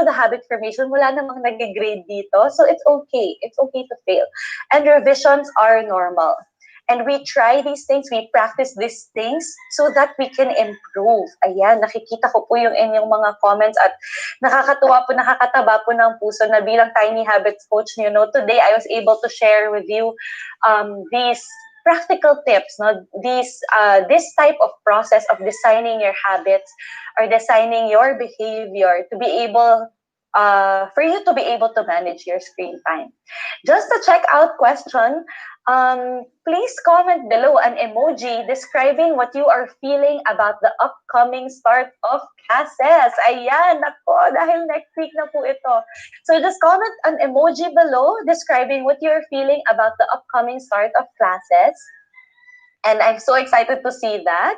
the habit formation, wala namang nag-grade dito. So it's okay. It's okay to fail. And revisions are normal. And we try these things, we practice these things so that we can improve. Ayan, nakikita ko po yung inyong mga comments at nakakatuwa po, nakakataba po ng puso na bilang Tiny Habits Coach, you know, today I was able to share with you these practical tips, no? This type of process of designing your habits or designing your behavior to be able for you to be able to manage your screen time. Just a checkout question, please comment below an emoji describing what you are feeling about the upcoming start of classes. Ayan, nako, dahil next week na po ito. So just comment an emoji below describing what you're feeling about the upcoming start of classes. And I'm so excited to see that.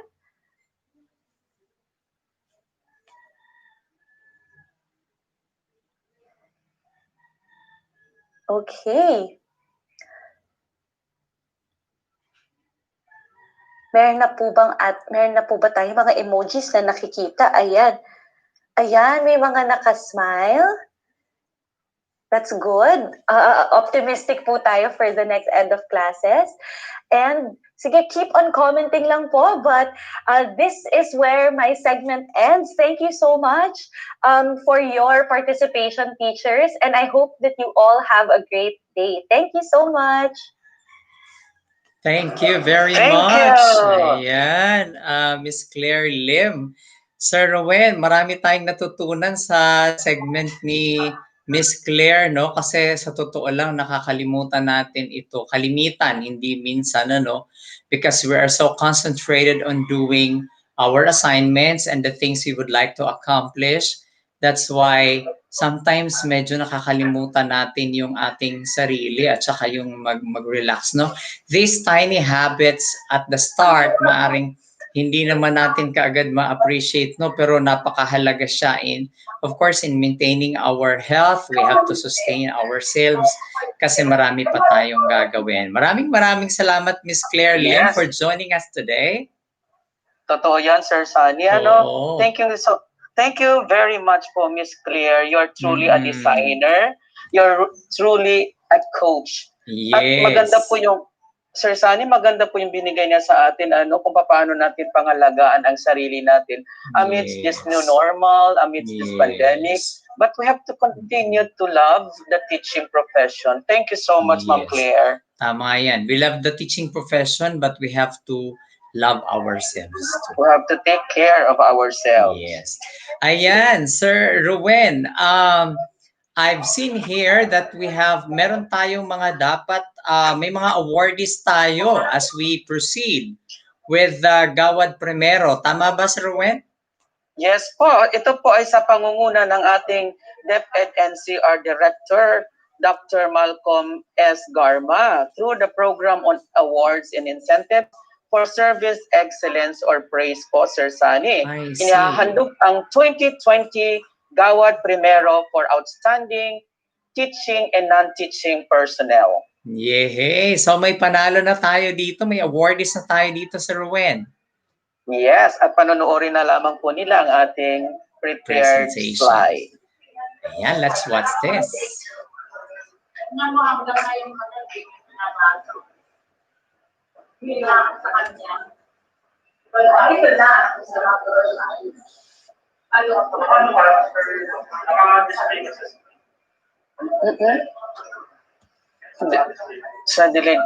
Okay. Meron na po ba tayo mga emojis na nakikita? Ayan. Ayan, may mga nakasmile. That's good. Optimistic po tayo for the next end of classes. And sige, keep on commenting lang po. But this is where my segment ends. Thank you so much for your participation, teachers. And I hope that you all have a great day. Thank you so much. Thank you very Thank much. you. Ayan, Miss Claire Lim. Sir Rowen, marami tayong natutunan sa segment ni Miss Claire, no? Kasi sa totoo lang, nakakalimutan natin ito. Kalimitan, hindi minsan, ano? Because we are so concentrated on doing our assignments and the things we would like to accomplish. That's why sometimes medyo nakakalimutan natin yung ating sarili at saka yung mag-relax, no? These tiny habits at the start, maaring hindi naman natin kaagad ma-appreciate, no? Pero napakahalaga siya in, of course, in maintaining our health. We have to sustain ourselves kasi marami pa tayong gagawin. Maraming salamat, Miss Claire Lim, Yes. for joining us today. Totoo yan, Sir Sunny. Oo. Thank you very much po, Miss Claire. You're truly a designer. You're truly a coach. Yes. At maganda po yung, Sir Sunny, maganda po yung binigay niya sa atin, kung paano natin pangalagaan ang sarili natin amidst this new normal, amidst this pandemic. But we have to continue to love the teaching profession. Thank you so much, Ma'am Claire. Tama yan. We love the teaching profession, but we have to love ourselves too. We have to take care of ourselves. Yes. Ayan, Sir Ruwen, I've seen here that meron tayong mga dapat, may mga awardees tayo as we proceed with Gawad Primero. Tama ba, Sir Ruwen? Yes po. Ito po ay sa pangunguna ng ating DepEd NCR Director, Dr. Malcolm S. Garma, through the Program on Awards and Incentives for Service Excellence or Praise po, Sir Sunny. Inihahandog ang 2020 Gawad Primero for Outstanding Teaching and Non-Teaching Personnel. Yehey! So may panalo na tayo dito, may awardees na tayo dito, Sir Ruwen. Yes, at panonoodin na lamang po nila ang ating prepared slide. Ayan, let's watch this. Sa delayed.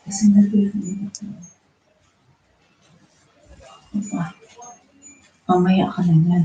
Kasi nag-review ito. Diba? Mamaya ka na yan.